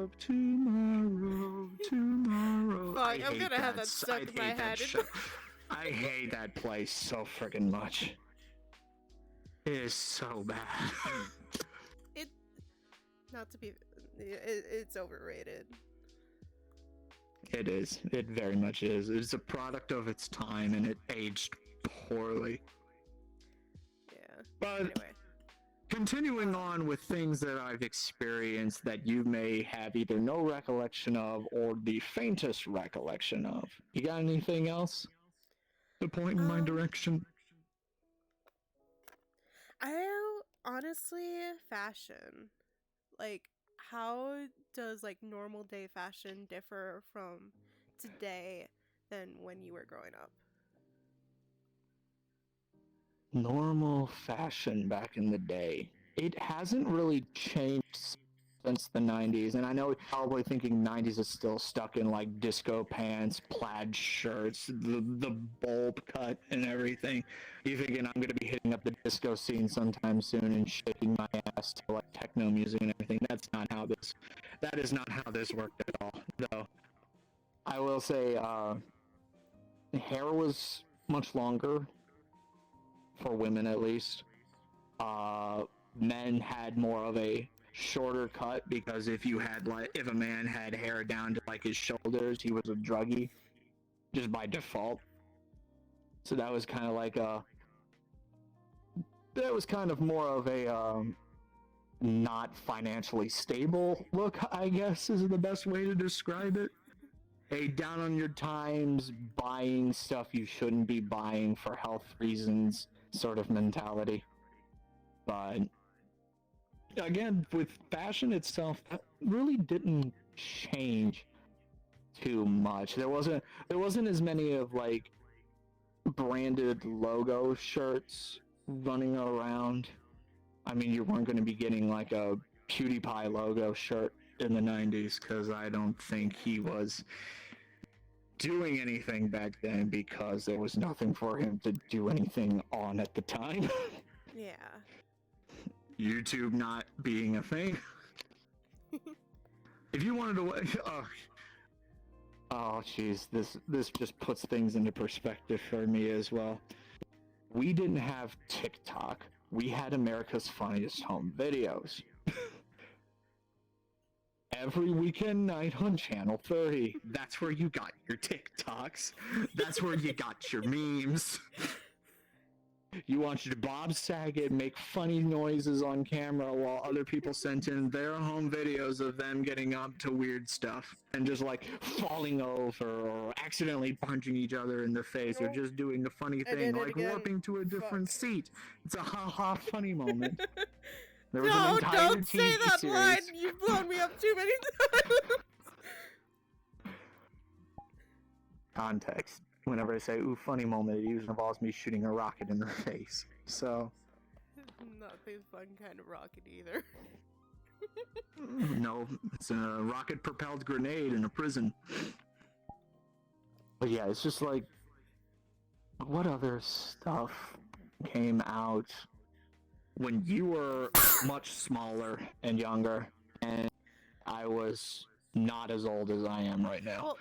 up tomorrow. Fuck, I'm gonna have that stuck in my head. I hate that place so friggin' much. It is so bad. It's overrated. It is. It very much is. It's a product of its time, and it aged poorly. Yeah. But anyway. Continuing on with things that I've experienced that you may have either no recollection of or the faintest recollection of. You got anything else to point in my direction? Honestly, fashion. Like, how does like normal day fashion differ from today than when you were growing up? Normal fashion back in the day. It hasn't really changed since the 90s, and I know you're probably thinking 90s is still stuck in like disco pants, plaid shirts, the bulb cut and everything. You're thinking I'm gonna be hitting up the disco scene sometime soon and shaking my ass to like techno music and everything. That is not how this worked at all, though. I will say hair was much longer for women, at least. Men had more of a shorter cut because if a man had hair down to like his shoulders, he was a druggie just by default. So that was kind of like more of a not financially stable look, I guess is the best way to describe it. A down on your times, buying stuff you shouldn't be buying for health reasons sort of mentality. But again, with fashion itself, that really didn't change too much. There wasn't as many of like branded logo shirts running around. I mean, you weren't going to be getting like a PewDiePie logo shirt in the 90s because I don't think he was doing anything back then because there was nothing for him to do anything on at the time. Yeah. YouTube not being a thing. If you wanted to, oh jeez, this just puts things into perspective for me as well. We didn't have TikTok. We had America's Funniest Home Videos. Every weekend night on Channel 30. That's where you got your TikToks. That's where you got your memes. You watched Bob Saget make funny noises on camera while other people sent in their home videos of them getting up to weird stuff and just like falling over or accidentally punching each other in the face or just doing the funny thing like warping to a different seat. It's a ha-ha funny moment. There was an entire don't TV say that series. line! You've blown me up too many times! Context. Whenever I say, ooh, funny moment, it usually involves me shooting a rocket in the face. So. Not the fun kind of rocket either. No, it's a rocket-propelled grenade in a prison. But yeah, it's just like, what other stuff came out when you were much smaller and younger, and I was not as old as I am right now?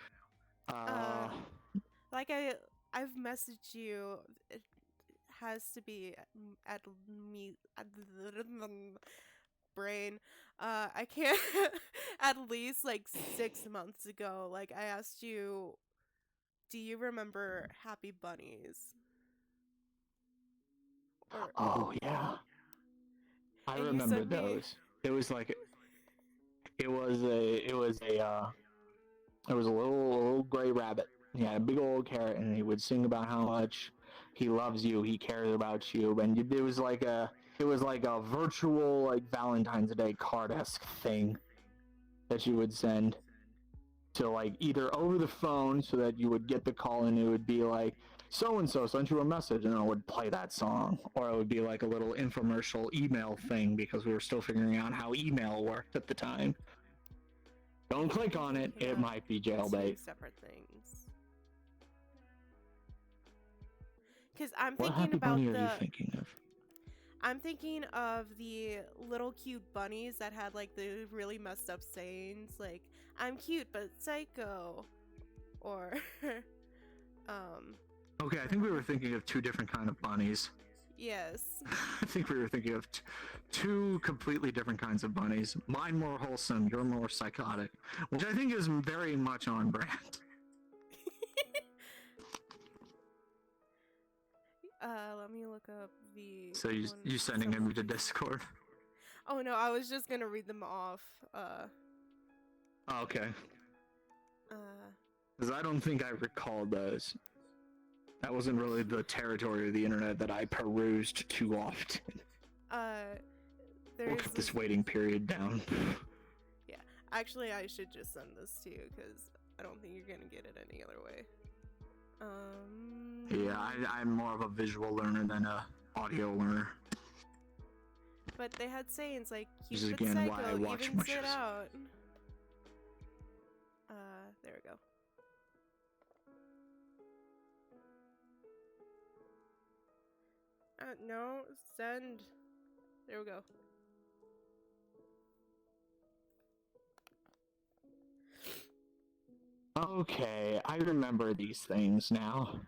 Well, like I've messaged you. It has to be at me. brain. I can't. At least like 6 months ago, like I asked you, do you remember Happy Bunnies? Or, Oh yeah, I and you remember sent me. those. It was like it was a little gray rabbit. He had a big old carrot, and he would sing about how much he loves you, he cares about you, and it was like a virtual like Valentine's Day card-esque thing that you would send to like either over the phone so that you would get the call and it would be like so and so sent you a message and I would play that song, or it would be like a little infomercial email thing because we were still figuring out how email worked at the time. Don't click on it, it might be jailbait. Two separate things. Because I'm What thinking Happy about Bunny are you thinking of? I'm thinking of the little cute bunnies that had like the really messed up sayings, like "I'm cute but psycho," or Okay, I think we were thinking of two different kind of bunnies. yes. I think we were thinking of two completely different kinds of bunnies. Mine more wholesome, you're more psychotic, which I think is very much on brand. Let me look up the. So you sending him to Discord? Oh no, I was just gonna read them off. Oh, okay. Because I don't think I recall those. That wasn't really the territory of the internet that I perused too often. We'll put this waiting period down. Yeah, actually, I should just send this to you because I don't think you're gonna get it any other way. Yeah, I'm more of a visual learner than a audio learner. But they had sayings like This "cute is but again psycho," why I watch even my sit shows. out. There we go. No, send. There we go. Okay, I remember these things now.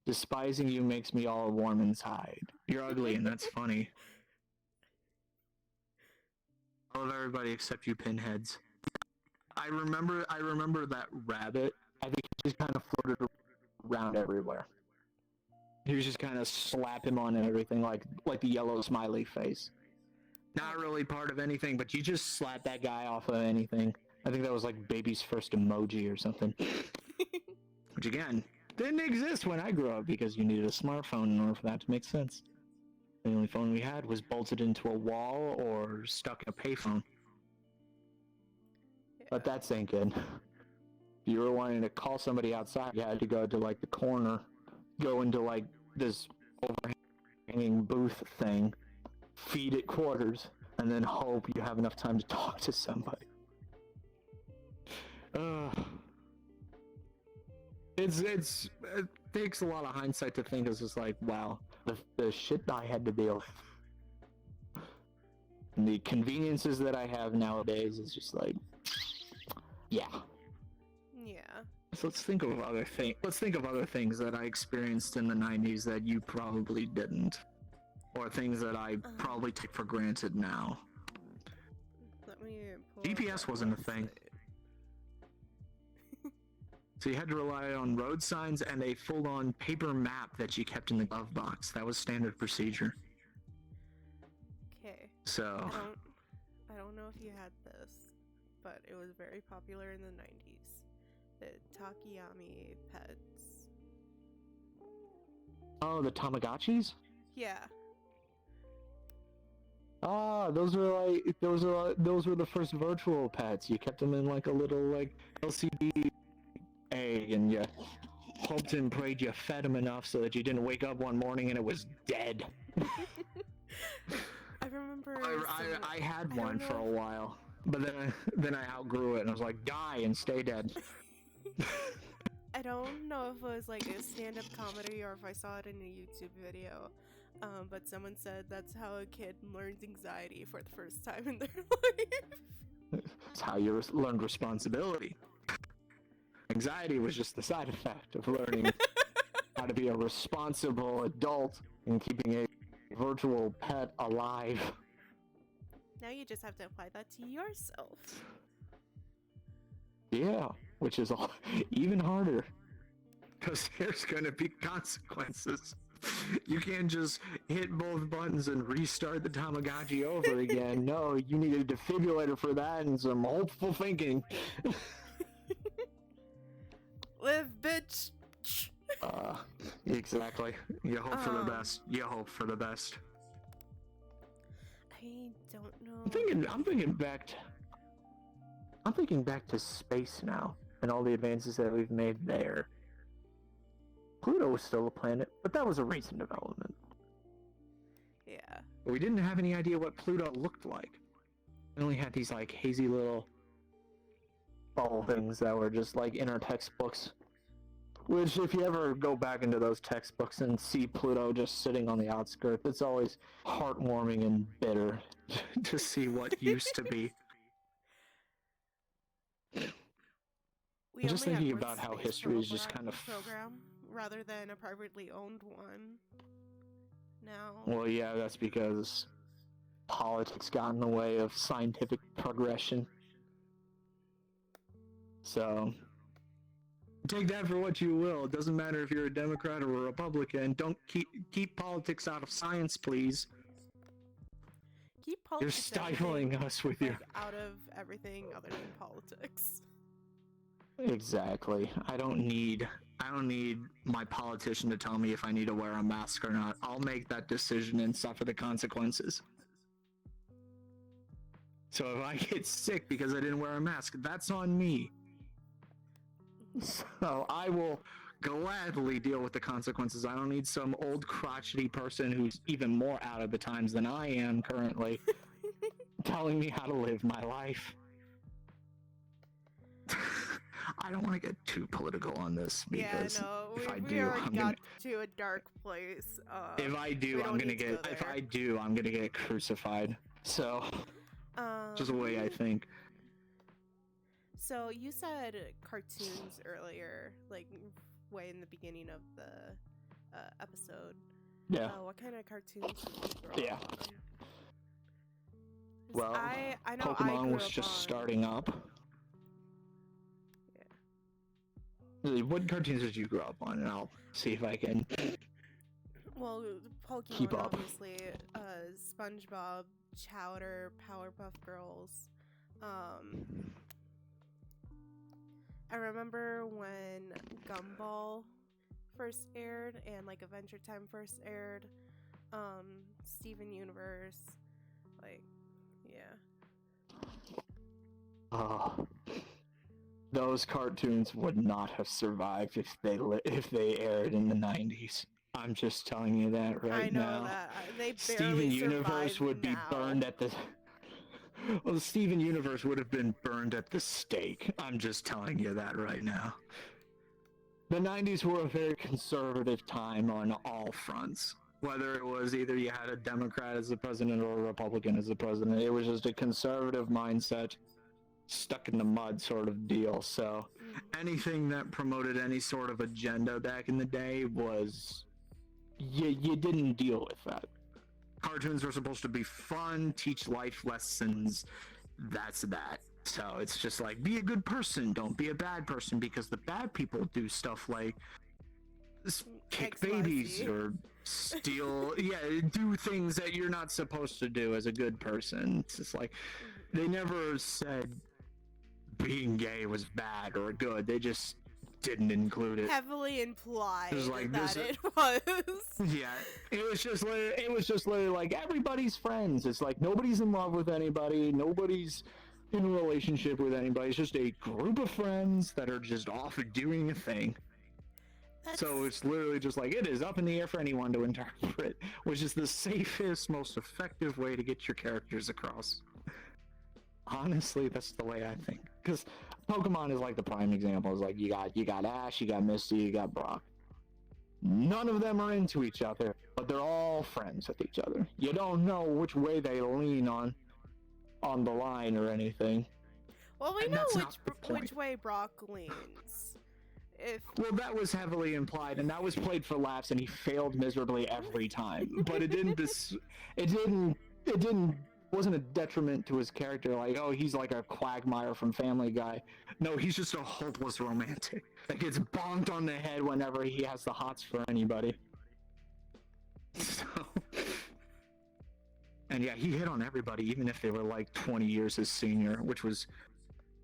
Despising you makes me all warm inside. You're ugly and that's funny. I love everybody except you pinheads. I remember that rabbit. I think he just kind of floated around everywhere. He was just kind of slap him on everything like the yellow smiley face. Not really part of anything, but you just slap that guy off of anything. I think that was like baby's first emoji or something. Which again, didn't exist when I grew up because you needed a smartphone in order for that to make sense. The only phone we had was bolted into a wall or stuck in a payphone. Yeah. But that's ain't good. If you were wanting to call somebody outside, you had to go to like the corner, go into like this overhanging booth thing, feed it quarters, and then hope you have enough time to talk to somebody. It takes a lot of hindsight to think it's just like, wow, the shit I had to deal with. And the conveniences that I have nowadays is just like, yeah. Yeah. So let's think of other things. Let's think of other things that I experienced in the 90s that you probably didn't. Or things that I probably take for granted now. Let me pull GPS up wasn't a that thing. website. So you had to rely on road signs and a full-on paper map that you kept in the glove box. That was standard procedure. Okay. So I don't know if you had this, but it was very popular in the 90s. The Takayami pets. oh, the Tamagotchis? Yeah. Ah, those were the first virtual pets. You kept them in like a little like LCD egg, and you hoped and prayed you fed them enough so that you didn't wake up one morning and it was dead. I remember. I had one for a while, but then I outgrew it and I was like, die and stay dead. I don't know if it was like a stand-up comedy or if I saw it in a YouTube video. But someone said that's how a kid learns anxiety for the first time in their life. That's how you learned responsibility. Anxiety was just the side effect of learning how to be a responsible adult and keeping a virtual pet alive. Now you just have to apply that to yourself. Yeah, which is even harder. Because there's going to be consequences. You can't just hit both buttons and restart the Tamagotchi over again. No, you need a defibrillator for that and some hopeful thinking. Live, bitch! Exactly. You hope for the best. You hope for the best. I don't know. I'm thinking back to space now and all the advances that we've made there. Pluto was still a planet, but that was a recent development. Yeah. We didn't have any idea what Pluto looked like. We only had these like hazy little bubble things that were just like in our textbooks. Which, if you ever go back into those textbooks and see Pluto just sitting on the outskirts, it's always heartwarming and bitter to see what used to be. I'm just thinking about how history is just kind of program rather than a privately owned one. Now. Well, yeah, that's because politics got in the way of scientific progression. So, take that for what you will. It doesn't matter if you're a Democrat or a Republican. Don't keep politics out of science, please. Keep politics. You're stifling us with your out of everything other than politics. Exactly. I don't need my politician to tell me if I need to wear a mask or not. I'll make that decision and suffer the consequences. So if I get sick because I didn't wear a mask, that's on me. So I will gladly deal with the consequences. I don't need some old crotchety person who's even more out of the times than I am currently telling me how to live my life. I don't want to get too political on this because if I do, I'm gonna to a dark place. If I do, I'm gonna get crucified. So, just the way I think. So you said cartoons earlier, like way in the beginning of the episode. Yeah. What kind of cartoons did you grow up on? Well, I know Pokemon was just starting up. What cartoons did you grow up on? And I'll see if I can. Well, Pokemon, keep up. Obviously. SpongeBob, Chowder, Powerpuff Girls. I remember when Gumball first aired and like Adventure Time first aired. Steven Universe. Like, yeah. Those cartoons would not have survived if they aired in the 90s. I'm just telling you that right now. I know that. They barely Steven Universe would be burned at the... Well, the Steven Universe would have been burned at the stake. I'm just telling you that right now. The 90s were a very conservative time on all fronts. Whether it was either you had a Democrat as the president or a Republican as the president, it was just a conservative mindset stuck in the mud sort of deal. So anything that promoted any sort of agenda back in the day was you didn't deal with that. Cartoons were supposed to be fun, teach life lessons. That's that. So it's just like, be a good person, don't be a bad person, because the bad people do stuff like kick babies or steal, do things that you're not supposed to do as a good person. It's just like, they never said being gay was bad or good. They just didn't include it. Heavily implied it was like that it was. Yeah, it was just literally like everybody's friends. It's like nobody's in love with anybody. Nobody's in a relationship with anybody. It's just a group of friends that are just off doing a thing. So it's literally just like, it is up in the air for anyone to interpret, which is the safest, most effective way to get your characters across. Honestly, that's the way I think. Because Pokemon is like the prime example. It's like you got Ash, you got Misty, you got Brock. None of them are into each other, but they're all friends with each other. You don't know which way they lean on the line or anything. Well, we know which way Brock leans. if Well, that was heavily implied, and that was played for laughs, and he failed miserably every time. But it wasn't a detriment to his character. Like, oh, he's like a Quagmire from Family Guy. No, he's just a hopeless romantic that gets bonked on the head whenever he has the hots for anybody. So, and yeah, he hit on everybody, even if they were like 20 years his senior, which was,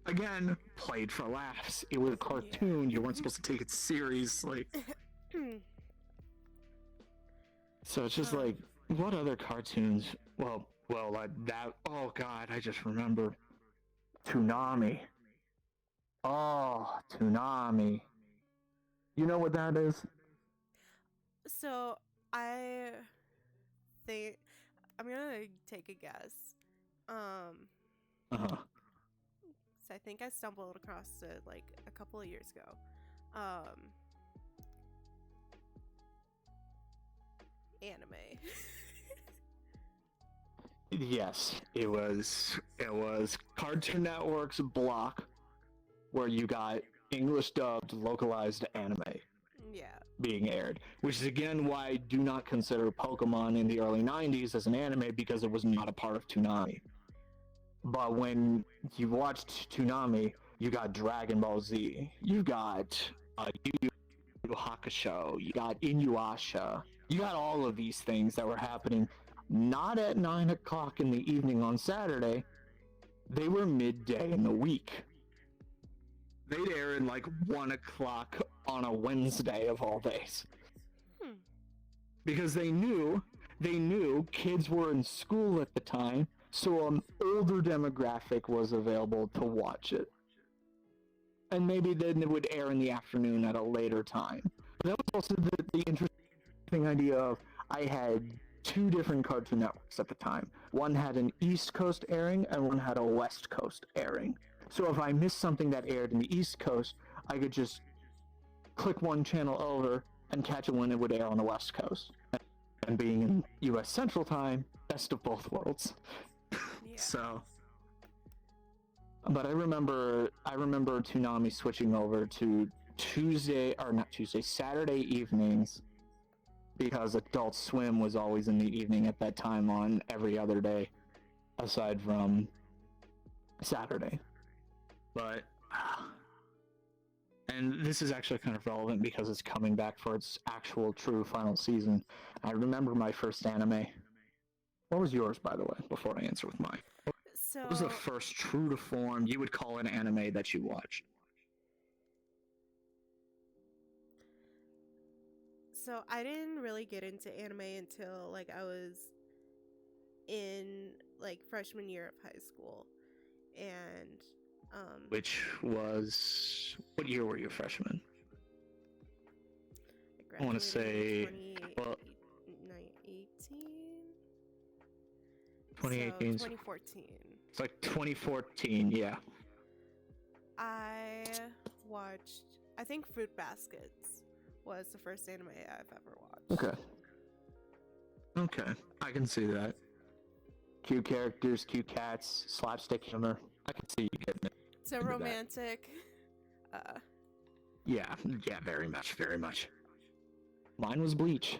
again, played for laughs. It was a cartoon. You weren't supposed to take it seriously. So it's just like, what other cartoons? Well, that. Oh God, I just remembered. Toonami. Oh, Toonami. You know what that is? So I think I'm gonna take a guess. Uh-huh. So I think I stumbled across it like a couple of years ago. Anime. Yes, it was Cartoon Network's block where you got English dubbed localized anime Yeah. being aired, which is again why I do not consider Pokemon in the early 90s as an anime, because it was not a part of Toonami. But when you watched Toonami, you got Dragon Ball Z, you got Yu Yu Hakusho, you got Inuyasha, you got all of these things that were happening not at 9 o'clock in the evening on Saturday. They were midday in the week. They'd air in like 1 o'clock on a Wednesday of all days. Because they knew kids were in school at the time, so an older demographic was available to watch it. And maybe then it would air in the afternoon at a later time. But that was also the interesting idea of, I had 2 different Cartoon Networks at the time. One had an East Coast airing, and one had a West Coast airing. So if I missed something that aired in the East Coast, I could just click one channel over and catch it when it would air on the West Coast. And being in U.S. Central Time, best of both worlds. Yeah. So, but I remember Toonami switching over to Saturday evenings, because Adult Swim was always in the evening at that time on every other day, aside from Saturday. But, and this is actually kind of relevant because it's coming back for its actual true final season. I remember my first anime. What was yours, by the way, before I answer with mine? So What was the first true to form, you would call an anime, that you watched? So I didn't really get into anime until like I was in like freshman year of high school, and Which was, what year were you a freshman? I want to say 2018. So 2014. It's like 2014, yeah. I watched, I think Fruit Baskets was the first anime I've ever watched. Okay, I can see that. Cute characters, cute cats, slapstick humor. I can see you getting it. It's a romantic. Yeah, very much. Mine was Bleach.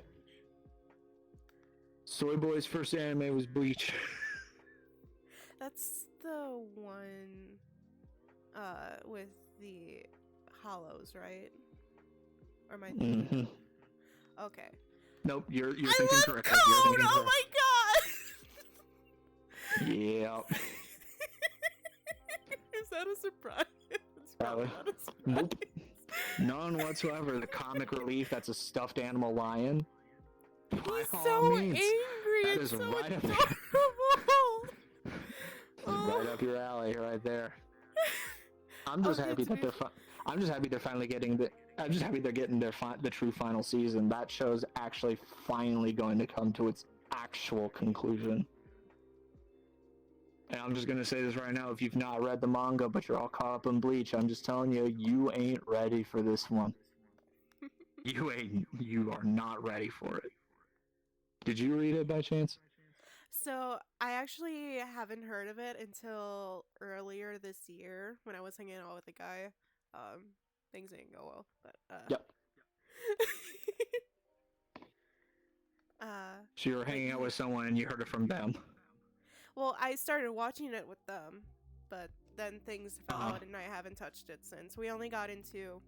Soy Boy's first anime was Bleach. That's the one with the hollows, right? Or am I thinking? Mm-hmm. Okay. Nope, you're I thinking love correctly. Code! You're thinking Oh my god! Yep. Is that a surprise? It's Probably. not a surprise. Nope. None whatsoever. The comic relief, that's a stuffed animal lion. By He's all so means, angry. that It's is so right up adorable. right up your alley, right there. I'm just happy that I'm just happy they're finally getting the. I'm just happy they're getting the true final season. That show's actually finally going to come to its actual conclusion. And I'm just gonna say this right now: if you've not read the manga, but you're all caught up in Bleach, I'm just telling you, you ain't ready for this one. You are not ready for it. Did you read it by chance? So I actually haven't heard of it until earlier this year when I was hanging out with a guy. things didn't go well. But Yep. So you were but hanging out with someone and you heard it from them. well, I started watching it with them, but then things fell Uh-huh. out and I haven't touched it since. We only got into.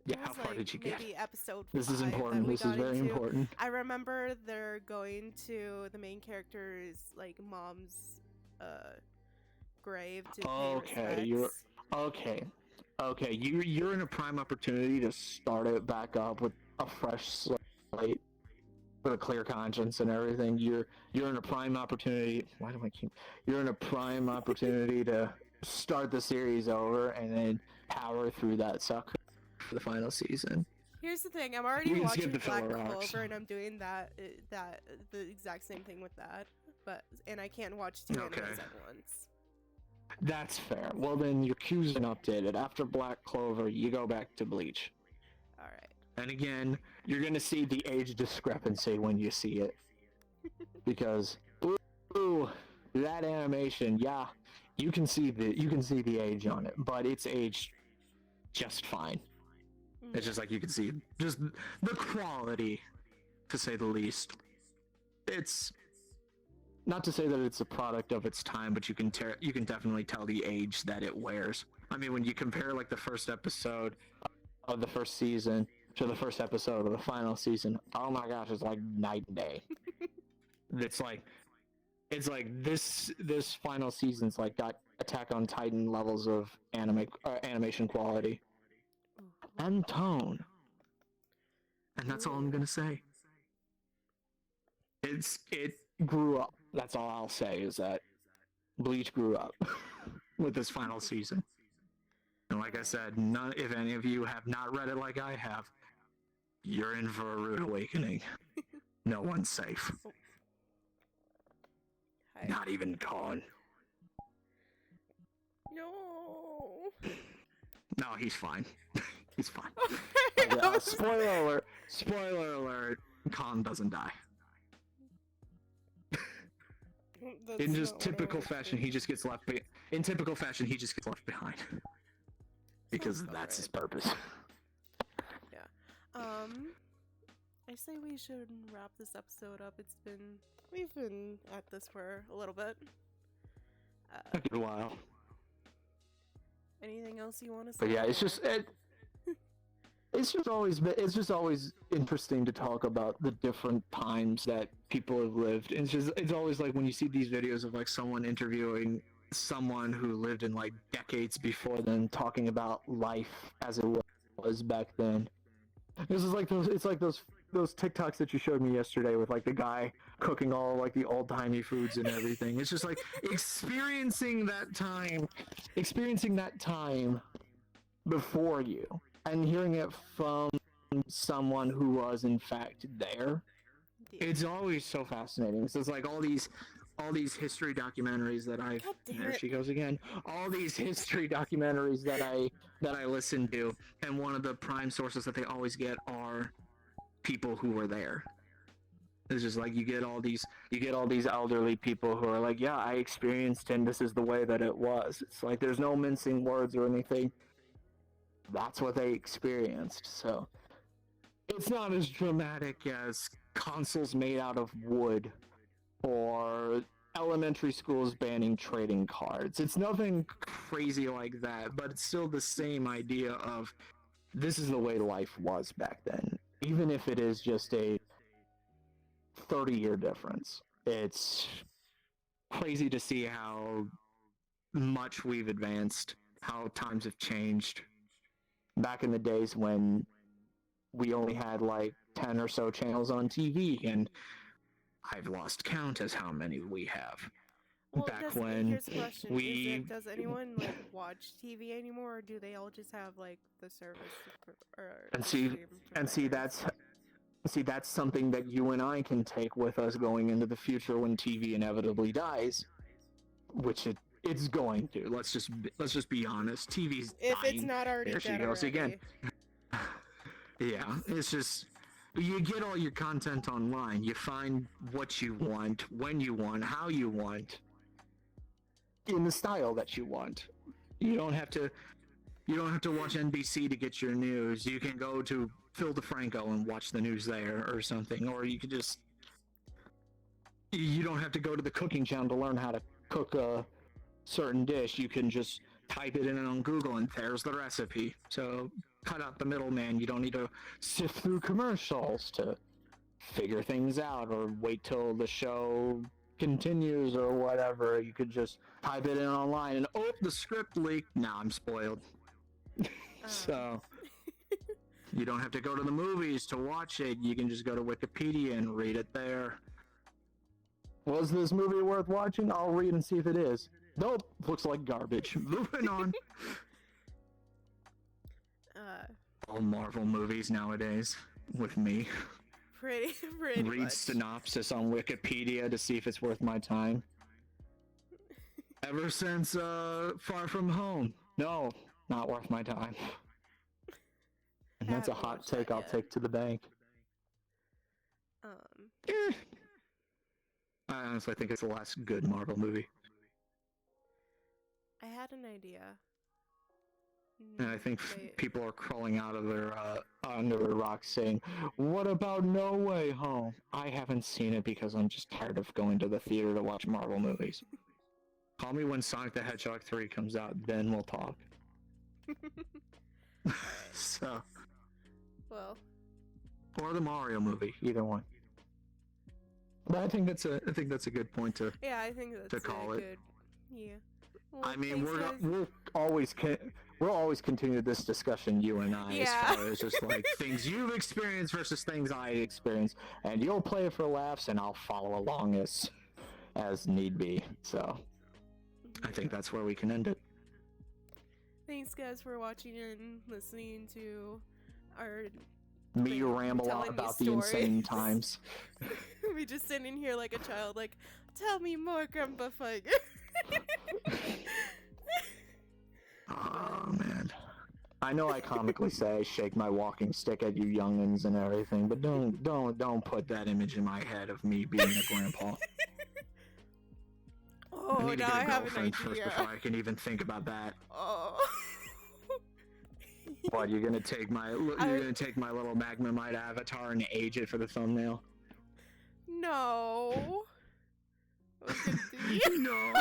Yeah, It how was far like did you get? maybe episode This is 5 that important. we This is got very into. important. I remember they're going to the main character's like mom's grave to pay Okay, respects. Okay, you're in a prime opportunity to start it back up with a fresh slate, with a clear conscience and everything. You're in a prime opportunity. Why do I keep? You're in a prime opportunity to start the series over and then power through that sucker for the final season. Here's the thing: I'm already You can skip watching the Black filler arcs. Clover, and I'm doing the exact same thing with that. And I can't watch two Okay. animes at once. That's fair. Well, then your queue's been updated. After Black Clover, you go back to Bleach. All right. And again, you're gonna see the age discrepancy when you see it. Because, ooh, that animation, yeah, you can see the age on it, but it's aged just fine. It's just like you can see just the quality, to say the least. It's not to say that it's a product of its time, but you can definitely tell the age that it wears. I mean, when you compare like the first episode of the first season to the first episode of the final season, oh my gosh, it's like night and day. it's like this final season's like got Attack on Titan levels of animation quality and tone, and that's all I'm gonna say. It grew up. That's all I'll say is that Bleach grew up with this final season. And like I said, if any of you have not read it like I have, you're in for a rude awakening. No one's safe. Hi. Not even Kon. No. No, he's fine. He's fine. Okay, I was- Spoiler alert. Spoiler alert. Kon doesn't die. That's In just not what I typical wanted to fashion, do. he just gets left. In typical fashion, he just gets left behind because Sounds about that's his right. purpose. I say we should wrap this episode up. We've been at this for a little bit. A good while. Anything else you want to say? But yeah, it's just it's just always interesting to talk about the different times that people have lived. It's always like when you see these videos of like someone interviewing someone who lived in like decades before them, talking about life as it was back then. This is like those TikToks that you showed me yesterday with like the guy cooking all like the old timey foods and everything. It's just like experiencing that time before you and hearing it from someone who was in fact there. Yeah. It's always so fascinating. So it's like all these history documentaries that God damn there it. she goes again. All these history documentaries that I listen to, and one of the prime sources that they always get are people who were there. It's just like you get all these elderly people who are like, yeah, I experienced and this is the way that it was. It's like there's no mincing words or anything. That's what they experienced. So it's not as dramatic as consoles made out of wood or elementary schools banning trading cards. It's nothing crazy like that, but it's still the same idea of this is the way life was back then. Even if it is just a 30-year difference. It's crazy to see how much we've advanced, how times have changed. Back in the days when we only had like 10 or so channels on TV, and I've lost count as how many we have. Well, Back when here's the question: we does anyone like watch TV anymore, or do they all just have like the service? And see that's something that you and I can take with us going into the future when TV inevitably dies, which it's going to. Let's just be honest. TV's if dying. it's not already There she dead goes already. again. Yeah, it's just you get all your content online. You find what you want, when you want, how you want. in the style that you want. You don't have to watch NBC to get your news. You can go to Phil DeFranco and watch the news there or something, or you could just. You don't have to go to the cooking channel to learn how to cook a certain dish. You can just type it in on Google and there's the recipe. So cut out the middleman. You don't need to sift through commercials to figure things out or wait till the show continues or whatever. You could just type it in online and the script leaked. Now I'm spoiled. So you don't have to go to the movies to watch it. You can just go to Wikipedia and read it there. Was this movie worth watching? I'll read and see if it is. Nope, looks like garbage. Moving on. All Marvel movies nowadays with me. Pretty Read much. synopsis on Wikipedia to see if it's worth my time. Ever since Far From Home. No, not worth my time. And that's a hot take I'll take to the bank. I honestly think it's the last good Marvel movie. I had an idea. And I think people are crawling out of their under their rocks saying, "What about No Way Home?" I haven't seen it because I'm just tired of going to the theater to watch Marvel movies. Call me when Sonic the Hedgehog 3 comes out, then we'll talk. So. Well. Or the Mario movie, either one. But I think that's a good point to. Yeah, I think that's to call it. Good. Yeah. Well, I mean, thanks, we'll always continue this discussion, you and I, Yeah. as far as just like things you've experienced versus things I experienced, and you'll play it for laughs, and I'll follow along as need be. So, I think that's where we can end it. Thanks, guys, for watching and listening to our. Me ramble on about the insane times. We just sitting here like a child, like, tell me more, Grandpa Viger. Oh man, I know I comically say I shake my walking stick at you youngins and everything, but don't put that image in my head of me being a grandpa. Oh, I need to now get a I have an girlfriend first idea. before I can even think about that. Oh. What, you're gonna take my little Magnemite avatar and age it for the thumbnail? No. No.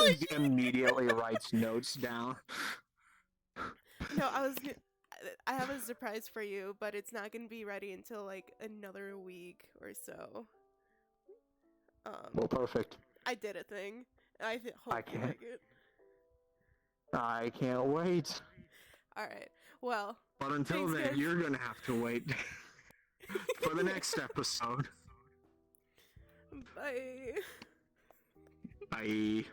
He immediately writes notes down. No, I have a surprise for you, but it's not gonna be ready until like another week or so. Well, perfect. I did a thing. I hope you like it. I can't wait. Alright, well. But until then, guys. you're gonna have to wait for the next episode. Bye. Bye.